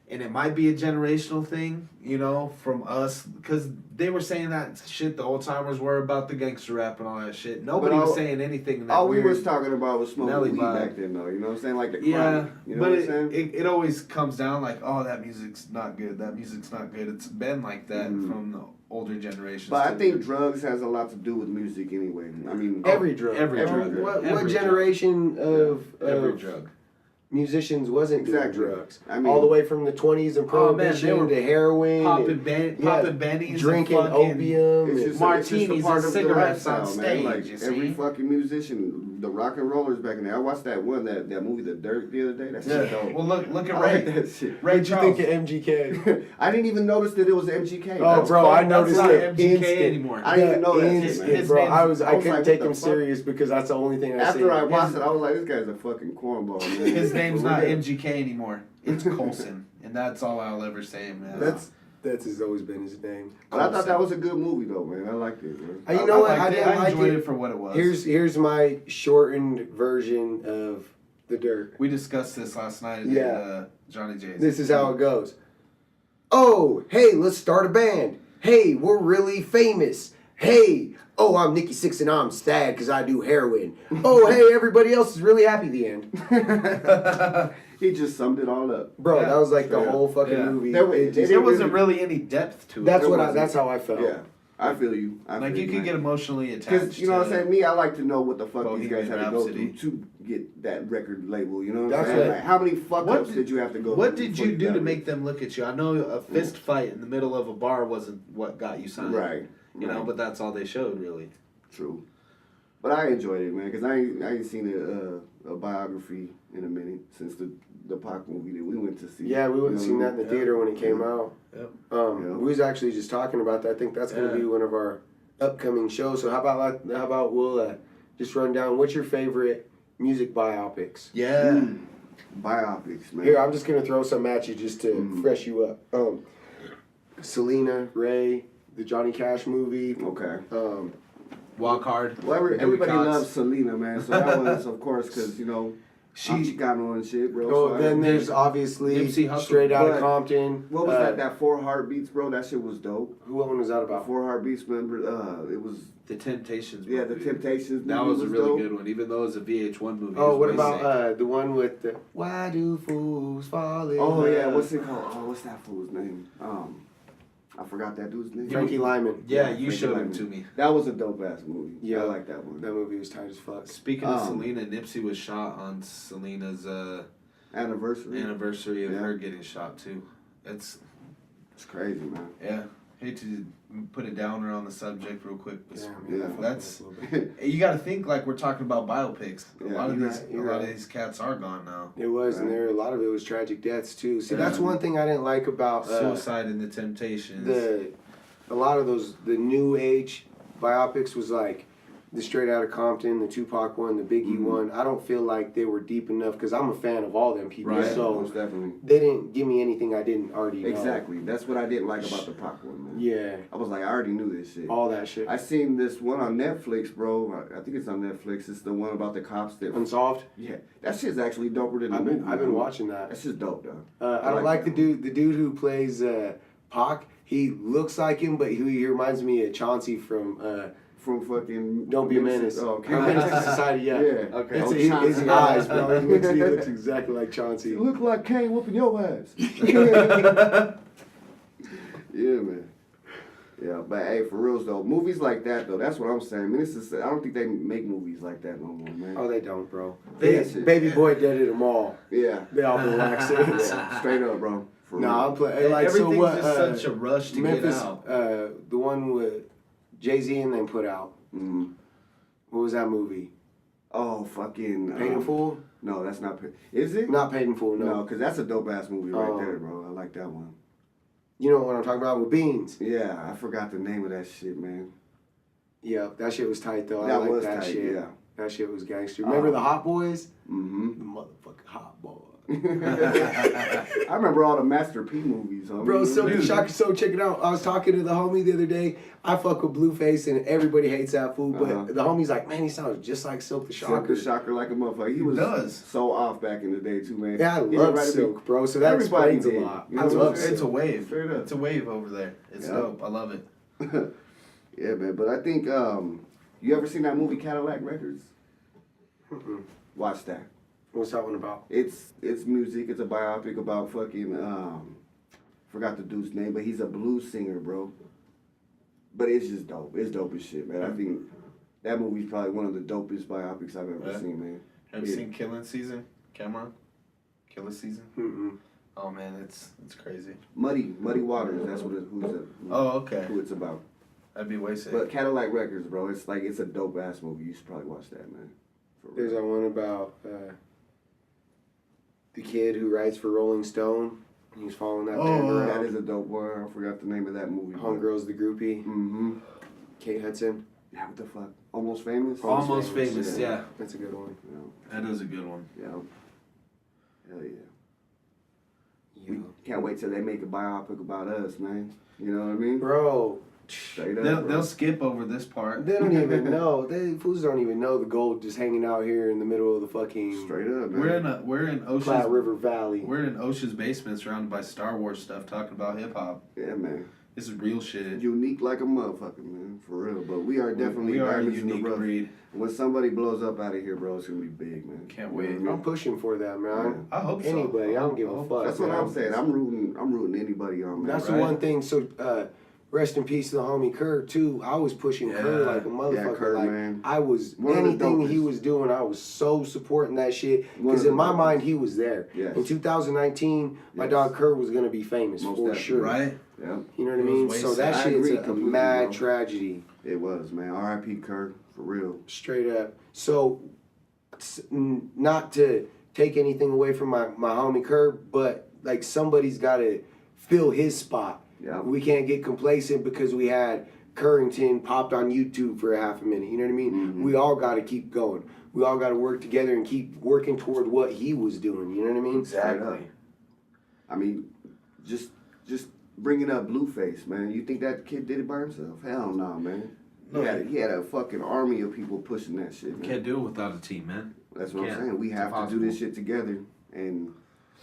and it might be a generational thing, you know, from us, because they were saying that shit. The old timers were about the gangster rap and all that shit. Nobody But was all- saying anything. In that All we weird, was talking about was Nelly smoking weed vibe. back then, though. You know what I'm saying? Like the Yeah, chronic. You know but what I'm saying? it always comes down like, oh, that music's not good. That music's not good. It's been like that from older generations. But I too. think drugs has a lot to do with music anyway. I mean, Every drug. every drug. What Every generation of every of drug. musicians wasn't doing Exactly. drugs? I mean- all the way from the 20s and Oh, man, prohibition they were to heroin, Popping and, bennies, drinking and fucking opium. it's and- just martinis a part and of the cigarettes on lifestyle, man. stage, Like you every see? fucking musician, the rock and rollers back in there. I watched that movie, The Dirt, the other day. That shit dope. Well, look at I Ray. like that shit. Ray What'd you Charles. think of MGK? I didn't even notice that it was MGK. Oh, That's bro, cool. I That's noticed not it MGK instant. anymore. I didn't even know that shit, instant, man. His bro. name's- I I was couldn't like, take what him the fuck? serious because that's the only thing I After I seen. watched it, I was like, this guy's a fucking cornball, man. His name's For not real. MGK anymore. It's Colson, and that's all I'll ever say, man. That's has always been his name. But I thought that was a good movie, though, man. I liked it, man. You know what? liked it. didn't I like enjoyed it. it for what it was. Here's my shortened version of The Dirt. We discussed this last night at Yeah. Johnny J's. This is how it goes. Oh, hey, let's start a band. Hey, we're really famous. Hey, oh, I'm Nikki Sixx and I'm sad because I do heroin. Oh, hey, everybody else is really happy. The end. He just summed it all up. Bro, Yeah. that was like the Yeah. whole fucking Yeah. movie. There was- It just- There wasn't really any depth to it. that's There what wasn't. that's how I felt. Yeah, I feel you. Like you could get emotionally attached. Because, you know what I'm saying? Me, I like to know what the fuck these guys Bohemian had to go Rhapsody. through to get that record label. You know what That's I'm saying? right. Like, how many fuck What ups did you have to go What through did before you do got to it? make them look at you? I know a fist fight in the middle of a bar wasn't what got you signed. Right. You know, right. but that's all they showed, really. True. But I enjoyed it, man, because I ain't seen a biography in a minute since the Pac movie that we went to see. Yeah, we wouldn't You seen know that in the Yeah. theater when it came out. Yep. Yeah. We was actually just talking about that. I think that's going to Yeah. be one of our upcoming shows. So how about we'll just run down what's your favorite music biopics? Yeah. Mm. Biopics, man. Here, I'm just going to throw some at you just to Mm. fresh you up. Selena, Ray, the Johnny Cash movie. Okay. Walk hard. Well, Dewey everybody Cox. loves Selena, man. So that was, of course, because, you know, I'm Chicano and shit, bro. Oh, so then I- there's obviously Nipsey Hussle. Straight Outta But Compton. What was that 4 Heartbeats, bro? That shit was dope. What one was that about? 4 Heartbeats, remember? It was, The Temptations. yeah, the movie. Temptations. That movie was a really dope. good one, even though it was a VH1 movie. Oh, it what was way about sick. the one with the Why Do Fools Fall in Oh, yeah, Love? what's it called? Oh, what's that fool's name? I forgot that dude's name. Frankie Lyman. Yeah, Yeah, you Frankie showed Lyman. him to me. That was a dope ass movie. Yeah. I like that one. That movie was tight as fuck. Speaking of Um, Selena, Nipsey was shot on Selena's Anniversary. anniversary of Yeah. her getting shot too. It's crazy, man. yeah. Hate to put a downer on the subject real quick, but Yeah. that's you got to think like we're talking about biopics. A Yeah, lot of you're these, right, a you're lot of right. these cats are gone now. It was, and Right. there a lot of it was tragic deaths too. See, Yeah. that's one thing I didn't like about Suicide and the Temptations. a lot of the new age biopics was like the Straight Outta Compton, the Tupac one, the Biggie Mhm. one. I don't feel like they were deep enough because I'm a fan of all them people. Right. So Most definitely. they didn't give me anything I didn't already know. Exactly. That's what I didn't like about the Pac one, man. Yeah, I was like, I already knew this shit. all that shit. I seen this one on Netflix, bro. I think it's on Netflix. It's the one about the cops that. Unsolved. Yeah, that shit's actually doper than the I've movie. been man. watching that. That shit's dope, though. I don't like that the one. dude who plays Pac. He looks like him, but he reminds me of Chauncey from From fucking. Don't Be a Menace. Oh, okay. Or Menace to Society, yeah. Yeah. Okay. It's Oh, his Chauncey. eyes, bro. He looks exactly like Chauncey. You look like Kane whooping your ass. Yeah, man. Yeah, but hey, for reals though, movies like that though, that's what I'm saying. I mean, I don't think they make movies like that no more, man. Oh, they don't, bro. That's it. Baby Boy deaded them all. Yeah. They all been waxed. Yeah, straight up, bro. For Nah, real. I'm playing. Like, so Everything's what? just such a rush to Memphis, get out. the one with Jay-Z and them put out. Mhm. What was that movie? Oh, fucking. Paid in Full? No, that's not. Is it? Not Paid in Full, no. No, because that's a dope ass movie right Oh. there, bro. I like that one. You know what I'm talking about with Beans? Yeah, I forgot the name of that shit, man. Yeah, that shit was tight though. I That like was that tight, shit. yeah. That shit was gangster. Remember the Hot Boys? Mm-hmm. The motherfucking Hot Boys. I remember all the Master P movies. Homie. Bro, so Dude. shocker, so check it out. I was talking to the homie the other day. I fuck with Blueface and everybody hates that fool, but Uh-huh. the homie's like, man, he sounds just like Silk the Silk Shocker. the Shocker like a motherfucker. He was does. so off back in the day too, man. Yeah, I He love was right to be- Silk, bro. So that Everybody explains a did. lot. You I know what love I'm saying? It's a Silk. wave. Straight up. It's a wave over there. It's Yeah. dope. I love it. Yeah, man. But I think you ever seen that movie Cadillac Records? Mm-mm. Watch that. What's that one about? It's music. It's a biopic about fucking forgot the dude's name, but he's a blues singer, bro. But it's just dope. It's dope as shit, man. I think that movie's probably one of the dopest biopics I've ever seen, man. Have you seen Killing Season, Cameron? Killing Season? Mm-mm. Oh man, it's crazy. Muddy Waters. That's what who it's about. That'd be way sick. But Cadillac Records, bro. It's a dope ass movie. You should probably watch that, man. For There's real. that one about the kid who writes for Rolling Stone. He's following that band around. That is a dope one. I forgot the name of that movie. Homegirl's the groupie. Mm-hmm. Kate Hudson. Yeah, what the fuck? Almost Famous? Almost Famous, yeah. That's a good one. Yeah. That is a good one. Yeah. Hell yeah. Yeah. We can't wait till they make a biopic about us, man. You know what I mean? Bro, Straight up, They'll skip over this part. they don't even know. They fools don't even know the gold just hanging out here in the middle of the fucking Straight up, man. We're in Platte Ocean's River Valley. We're in Ocean's basement, surrounded by Star Wars stuff, talking about hip hop. Yeah, man. This is real shit. Unique like a motherfucker, man. For real. But we are definitely we are a diamonds in the unique rough. breed. When somebody blows up out of here, bro, it's gonna be big, man. Can't You wait. know what I I'm mean? pushing for that, man. I hope so. Anybody, I don't give a fuck. That's what man. I'm saying. I'm rooting anybody on, man. That's right? the one thing. So, rest in peace to the homie Kerr too. I was pushing Kerr like a motherfucker. Kerr, like man. I was One of the anything he dopest. was doing, I was so supporting that shit. One Because of in the my dopest. mind, he was there. Yes. In 2019, my Yes. dog Kerr was gonna be famous Most for definitely. sure. Right? Yeah, You know what I He was mean? way So sick. that I shit's agree a completely, mad bro. tragedy. it was, man. R.I.P. Kirk, for real. Straight up. So, not to take anything away from my homie Kerr, but like somebody's got to fill his spot. Yeah. We can't get complacent because we had Currington popped on YouTube for a half a minute. You know what I mean? Mhm. We all got to keep going. We all got to work together and keep working toward what he was doing. You know what I mean? Exactly. I mean, just bringing up Blueface, man. You think that kid did it by himself? Hell no, man. No, He had a fucking army of people pushing that shit, man. Can't do it without a team, man. That's what I'm Can't. saying. We It's have to do this impossible. shit together, and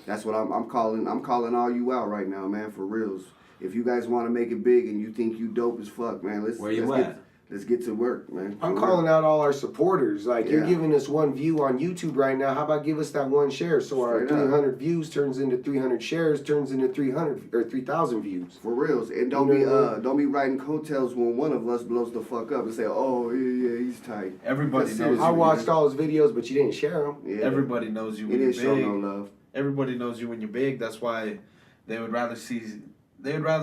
that's what I'm calling. I'm calling all you out right now, man, for reals. If you guys want to make it big and you think you dope as fuck, man, Where you let's get to work, man. I'm For calling real. out all our supporters. Like, you're Yeah. giving us one view on YouTube right now. How about give us that one share so our Straight up. 300 views turns into 300 shares, turns into 300 or 3,000 views. For reals, and don't be riding coattails when one of us blows the fuck up and say, "Oh yeah, he's tight." Everybody That's knows it. I you. watched all his videos, but you didn't share them. Yeah. Everybody knows you He when you're didn't show big. no love. Everybody knows you when you're big. That's why they would rather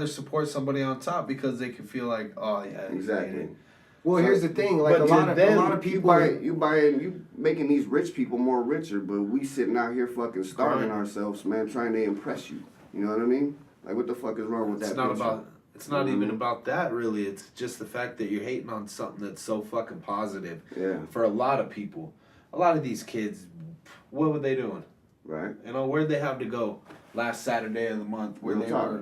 support somebody on top because they can feel like, oh yeah, he's Exactly. made it. Well, So- here's the thing. Like, but a to lot of them, people. You making these rich people more richer, but we sitting out here fucking starving Right. ourselves, man, trying to impress you. You know what I mean? Like, what the fuck is wrong with that? It's not picture? about. It's not Mhm. even about that, really. It's just the fact that you're hating on something that's so fucking positive Yeah, for a lot of people. A lot of these kids, what were they doing? right. You know, where'd they have to go last Saturday of the month? Where Real they talk. were,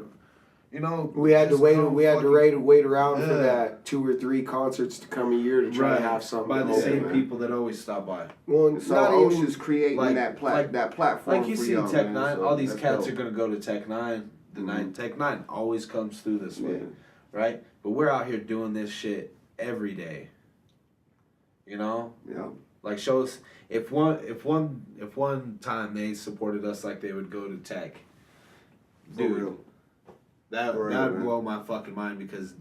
you know, We had to just wait. come We had to fucking- wait around for Yeah. that 2 or 3 concerts to come a year to try Right, to have something. by the to hold. same man. people that always stop by. Well, So not even. Ocean's creating like- that like- that platform Like you for see y'all, Tech man, Nine, so all these that's cats dope. are gonna go to Tech Nine. The Mhm. Tech Nine always comes through this way, Yeah. right? But we're out here doing this shit every day. You know, Yeah. like shows if one time they supported us like they would go to Tech, For dude, real. that For real, that'd man. blow my fucking mind because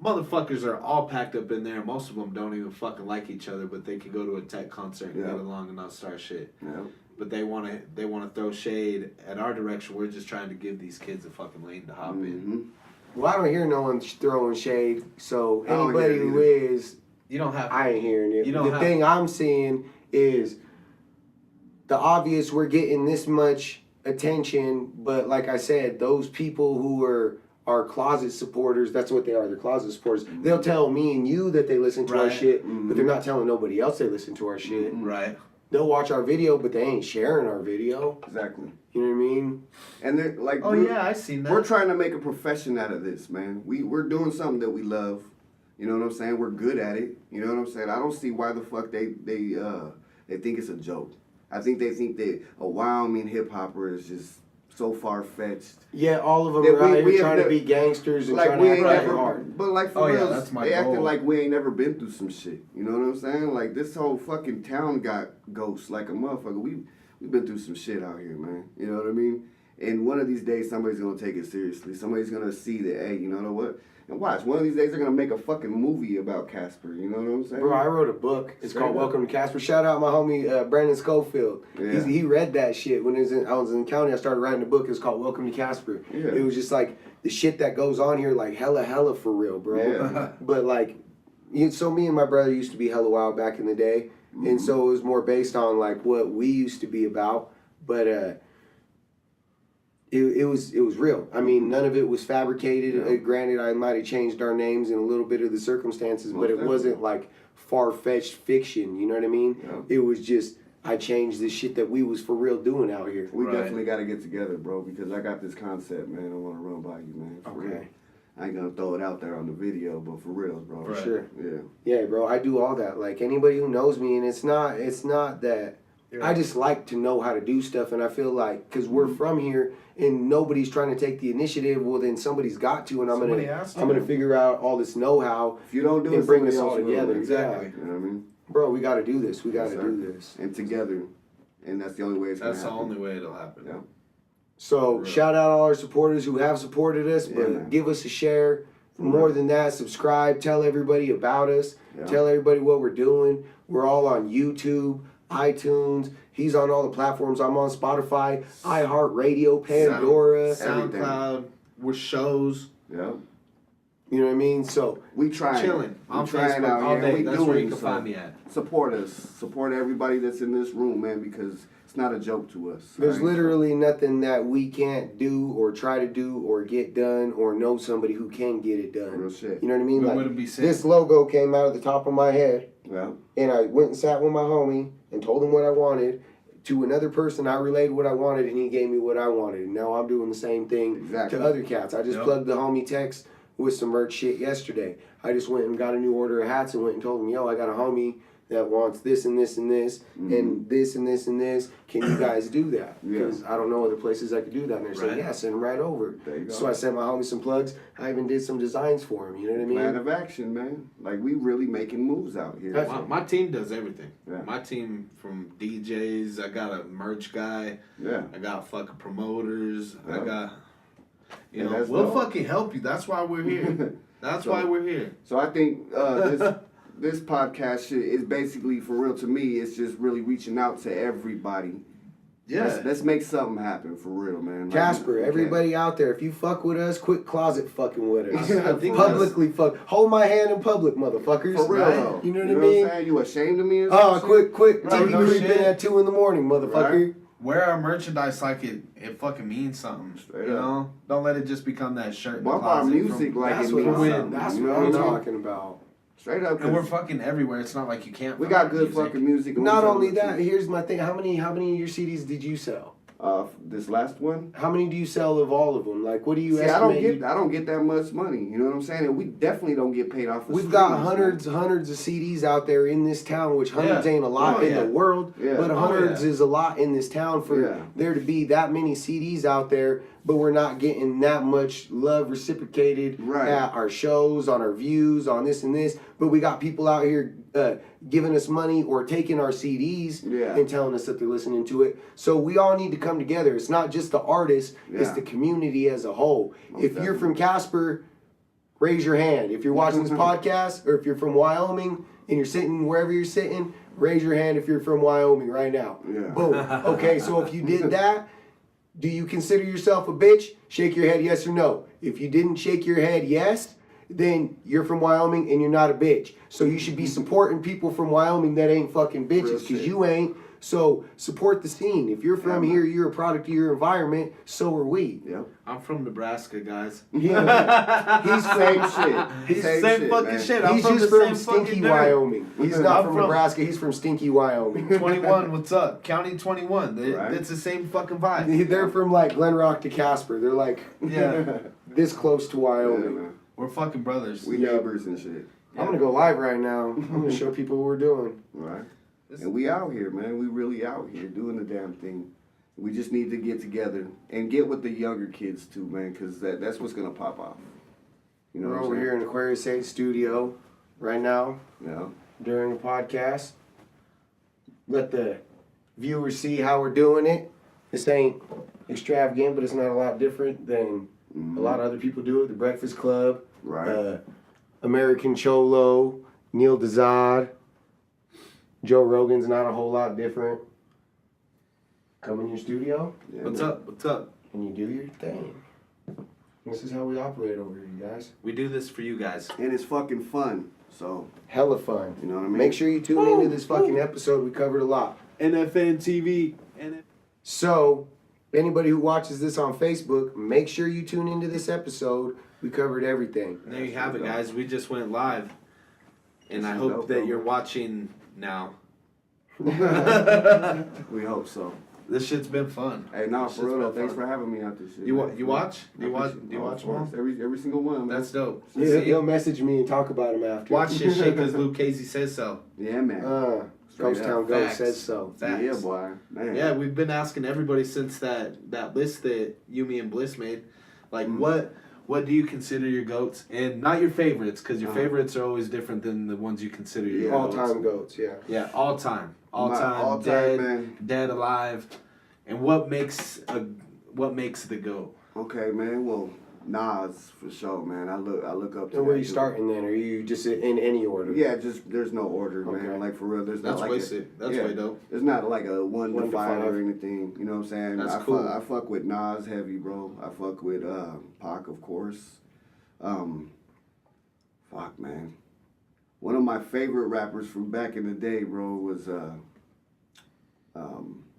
motherfuckers are all packed up in there. Most of them don't even fucking like each other, but they can go to a Tech concert and Yeah. get along and not start shit. Yeah. But they wanna throw shade at our direction. We're just trying to give these kids a fucking lane to hop in. Mhm. Well, I don't hear no one throwing shade. So I don't hear anybody it who either. is, You don't have. I ain't hearing it. You don't The have- thing I'm seeing is the obvious. We're getting this much attention, but like I said, those people who are closet supporters, that's what they are. They're closet supporters. They'll tell me and you that they listen to our Right. shit, Mhm. but they're not telling nobody else they listen to our shit. Right. They'll watch our video, but they ain't sharing our video. Exactly. You know what I mean? And they're like, Oh yeah, I seen that. we're trying to make a profession out of this, man. We're doing something that we love. You know what I'm saying? We're good at it. You know what I'm saying? I don't see why the fuck they think it's a joke. I think they think that a Wyoming hip hopper is just so far fetched. Yeah, all of them Yeah, are out we here have trying to the- be gangsters and Like trying we to act ain't like never, hard. but like for Oh, yeah, real, that's my they acting goal. like we ain't never been through some shit. You know what I'm saying? Like this whole fucking town got ghosts like a motherfucker. We've been through some shit out here, man. You know what I mean? And one of these days, somebody's gonna take it seriously. Somebody's gonna see that, hey, you know what? And watch, one of these days they're gonna make a fucking movie about Casper. You know what I'm saying? Bro, I wrote a book. It's Straight called up. Welcome to Casper. Shout out my homie Brandon Schofield. Yeah. He read that shit when I was in the county. I started writing a book. It's called Welcome to Casper. Yeah. It was just like the shit that goes on here, like hella for real, bro. Yeah. But like, so me and my brother used to be hella wild back in the day, and so it was more based on like what we used to be about. But it was real. I mean, none of it was fabricated. Yeah. Granted, I might have changed our names and a little bit of the circumstances, but it Most wasn't definitely. like far-fetched fiction. You know what I mean? Yeah. It was just I changed the shit that we was for real doing out here. We Right. definitely got to get together, bro, because I got this concept, man. I want to run by you, man. For real. Okay. I ain't gonna throw it out there on the video, but for real, bro. Right. Sure. Yeah. Yeah, bro. I do all that. Like anybody who knows me, and it's not that. Yeah. I just like to know how to do stuff, and I feel like because we're from here and nobody's trying to take the initiative, well then somebody's got to, and Somebody has to. I'm gonna figure out all this know-how If you don't do it, and bring somebody us all else will, together. man. Exactly. You know what I mean? Bro, we got to do this. We got to Yes, sir. do this. And together, and that's the only way it's That's the gonna happen. only way it'll happen. Yeah. So Real. shout out all our supporters who have supported us, Yeah, but man. give us a share. For More real. than that, subscribe. Tell everybody about us. Yeah. Tell everybody what we're doing. We're all on YouTube, iTunes. He's on all the platforms. I'm on Spotify, iHeartRadio, Pandora. Everything. SoundCloud, with shows, Yeah. You know what I mean? So We trying. chilling We on trying Facebook out all here. day. We That's doing where you can so. find me at. Support us. Support everybody that's in this room, man, because it's not a joke to us. there's alright? literally nothing that we can't do or try to do or get done or know somebody who can get it done. Real shit. You know what I mean? But Like, would it be sick? this logo came out of the top of my head. Yeah. And I went and sat with my homie and told him what I wanted. To another person, I relayed what I wanted, and he gave me what I wanted. And now I'm doing the same thing Exactly. to other cats. I just Yep. plugged the homie text with some merch shit yesterday. I just went and got a new order of hats and went and told him, yo, I got a homie that wants this and this and this and this and this and this. Can you guys do that? Yeah. Because I don't know other places I could do that. And they're saying, Right. yeah, send them right over. There you go. So I sent my homie some plugs. I even did some designs for him. You know what I mean? Plan of action, man. Like, we really making moves out here. That's- My team does everything. Yeah. My team from DJs, I got a merch guy, Yeah. I got fucking promoters, Yeah. I got, you And know, that's we'll dope. fucking help you. That's why we're here. That's So- why we're here. So I think this podcast shit is basically, for real to me, it's just really reaching out to everybody. Let's make something happen, for real, man. Like, Casper, we can't- everybody out there, if you fuck with us, quit closet fucking with us. I think Publicly fuck. Hold my hand in public, motherfuckers. For real, Right? though. You know what I I'm mean? saying? You ashamed of me or Oh, some quit Right, TV no creeping shit. at 2 in the morning, motherfucker. Right. Wear our merchandise like it fucking means something. Straight you up. know? Don't let it just become that shirt in the Bump our closet music from- like That's it what means I'm, something. that's you what know I'm what I mean? talking about. Straight up. And we're 'cause fucking everywhere. It's not like you can't. we find got our good music. fucking music. and we Not tell only the that, truth. here's my thing. How many of your CDs did you sell? This last one. How many do you sell of all of them? Like, what do you See, I don't estimate? get that much money. You know what I'm saying? And we definitely don't get paid off. We've got hundreds of CDs out there in this town, which hundreds Yeah. ain't a lot Oh, in yeah. the world, Yeah. but Oh, hundreds yeah. is a lot in this town for Yeah. there to be that many CDs out there, but we're not getting that much love reciprocated Right. at our shows, on our views, on this and this. But we got people out here giving us money or taking our CDs Yeah. and telling us that they're listening to it. So we all need to come together. It's not just the artist, it's Yeah. the community as a whole. Most If you're from Casper, raise your hand. If you're watching this podcast, or if you're from Wyoming and you're sitting wherever you're sitting, raise your hand if you're from Wyoming right now. Yeah. Boom. Okay, so if you did that, do you consider yourself a bitch? Shake your head yes or no. If you didn't shake your head yes, then you're from Wyoming and you're not a bitch. So you should be supporting people from Wyoming that ain't fucking Real bitches, because shit. you ain't. So support the scene. If you're from Yeah, here, you're a product of your environment, so are we. Yep. I'm from Nebraska, guys. Yeah. He's Same from, shit. He's same fucking man. shit. I'm he's from just the from same fucking stinky dirt. Wyoming. He's not I'm from from- Nebraska. He's from stinky Wyoming. 21, what's up? County 21. Right. It's the same fucking vibe. They're from like Glen Rock to Casper. They're like Yeah. this close to Yeah, Wyoming. man. We're fucking brothers. We neighbors and shit. I'm gonna go live right now. I'm gonna show people what we're doing. Right. And we out here, man. We really out here doing the damn thing. We just need to get together and get with the younger kids too, man, because that's what's gonna pop off. You know We're what I'm over saying? here in Aquarius 8 studio right now Yeah. during the podcast. Let the viewers see how we're doing it. This ain't extravagant, but it's not a lot different than a lot of other people do it. The Breakfast Club, Right. American Cholo, Neil Dezad, Joe Rogan's not a whole lot different. Come in your studio Yeah, What's man. up? What's up? and you do your thing. This is how we operate over here, you guys. We do this for you guys. And it's fucking fun. So, Hella fun. you know what I mean? Make sure you tune into this fucking episode. We covered a lot. NFN TV. So, anybody who watches this on Facebook, make sure you tune into this episode. We covered everything. There you have it, guys. We just went live. And I This is hope dope, that bro. you're watching now. We hope so. This shit's been fun. Hey, nah, This for real shit's though. been Thanks fun. for having me out this shit. You man. watch? Do you watch? appreciate- Do you watch of course. more? Every single one, man. That's dope. He'll message me and talk about him after. Watch this shit because Lue Kazi says so. Yeah, man. Straight Ghost up. Town Ghost Facts. says so. Facts. Yeah, boy. Man. Yeah, we've been asking everybody since that list that Yumi and Bliss made. Like, what do you consider your GOATs? And not your favorites, because your favorites are always different than the ones you consider your All GOATs. time goats, yeah. Yeah, all time. All My time. all-time, dead, man. dead, alive. And what makes the GOAT? Okay, man. Well, Nas for sure, man. I look up to. And where that you dude. starting then? Are you just in any order? Yeah, just there's no order, Okay. man. Like for real, there's That's not way like sick. That's way dope. There's not like a one One to to five five. or anything. You know what I'm saying? That's I cool. I fuck with Nas heavy, bro. I fuck with Pac, of course. Fuck, man. One of my favorite rappers from back in the day, bro, was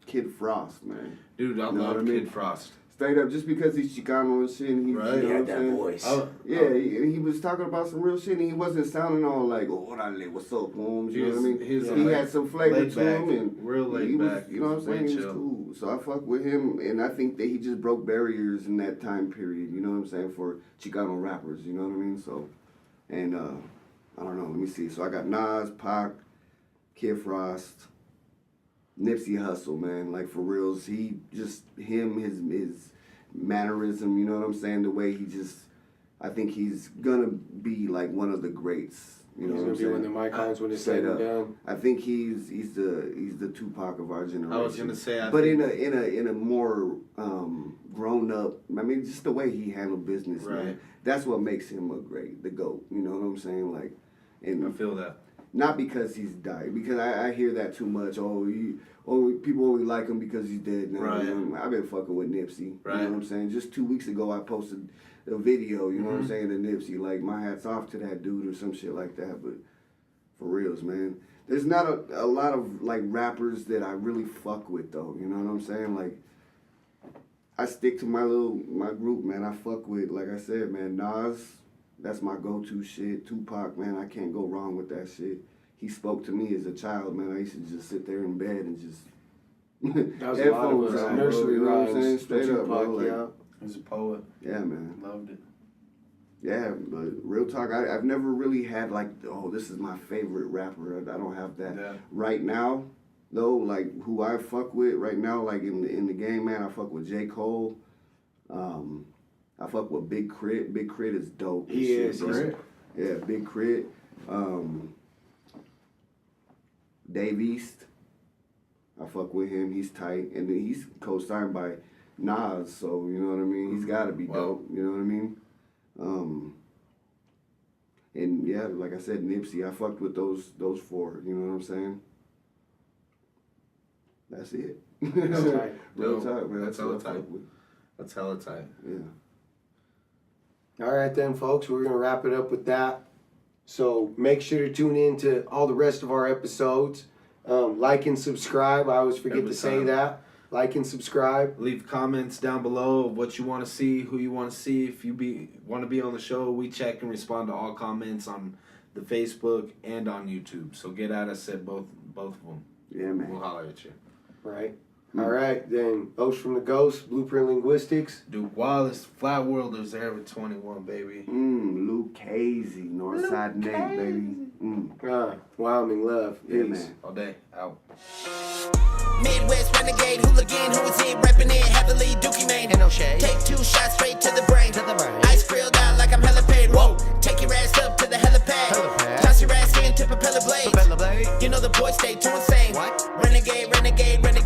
Kid Frost, man. Dude, I You know love what I mean? Kid Frost. Straight up, just because he's Chicano and shit, and he, Right. you know He what had I'm that saying? voice. Oh, Yeah, he was talking about some real shit, and he wasn't sounding all like, "Oh, orale, what's up, Holmes?" You know what I mean? He was He had some flavor laid to back, him, and real laid he was, back. you know what I'm Way saying? He was chill. cool. So I fuck with him, and I think that he just broke barriers in that time period. You know what I'm saying, for Chicano rappers. You know what I mean? So, and I don't know. Let me see. So I got Nas, Pac, Kid Frost, Nipsey Hussle, man. Like for reals, he just his mannerism. You know what I'm saying? The way he just, I think he's gonna be like one of the greats. You know He's what I'm gonna be when saying? the microns when it's Straight said and up. done. I think he's the Tupac of our generation. I was gonna say, I but think- in a more grown up. I mean, just the way he handled business, Right. man. That's what makes him the GOAT. You know what I'm saying? Like, I and feel that. not because he's died, because I hear that too much. People only like him because he's dead now. Right. I've been fucking with Nipsey. Right. You know what I'm saying? Just 2 weeks ago, I posted a video. You know Mm-hmm. what I'm saying, to Nipsey. Like, my hat's off to that dude or some shit like that. But for reals, man. There's not a lot of like rappers that I really fuck with though. You know what I'm saying? Like, I stick to my group, man. I fuck with, like I said, man, Nas. That's my go-to shit. Tupac, man, I can't go wrong with that shit. He spoke to me as a child, man. I used to just sit there in bed and just That was a lot of us. on, Nursery bro. You know what I'm saying? rhymes. Straight up, bro. Tupac, Like, yeah. He's a poet. yeah, man. Loved it. Yeah, but real talk, I've never really had like, oh, this is my favorite rapper. I don't have that. Yeah. Right now, though, like who I fuck with right now, like in the game, man, I fuck with J. Cole. I fuck with Big Crit. Big Crit is dope. He Shit, is. bro. Yeah, Big Crit. Dave East. I fuck with him. He's tight, and then he's co-signed by Nas, so you know what I mean. He's got to be Wow. dope. You know what I mean. And yeah, like I said, Nipsey, I fucked with those four. You know what I'm saying? That's it. That's tight. Real Dope. tight, man. That's what hella I fuck tight. with. That's hella tight. Yeah. All right then, folks, we're gonna wrap it up with that. So make sure to tune in to all the rest of our episodes. Like and subscribe. I always forget Every to say time. that. Like and subscribe. Leave comments down below of what you want to see, who you want to see. If you want to be on the show, we check and respond to all comments on the Facebook and on YouTube. So get at us at both of them. Yeah, man. We'll holler at you. Right. All right then. Osh from the Ghost, Blueprint Linguistics. Duke Wallace, Flat Worlders, Era 21, baby. Lue Kazi, Northside Nate, baby. Wyoming love. Yeah, Peace. man. All day. Out. Midwest renegade hooligan, who is it? Reppin' it heavily, Dookie Mane. And no shade. Take 2 shots straight to the brain. Ice grilled out like I'm hella paid. Whoa, take your ass up to the helipad. Toss your ass in to propeller blades. You know the boys stay too insane. What? Renegade, renegade, renegade.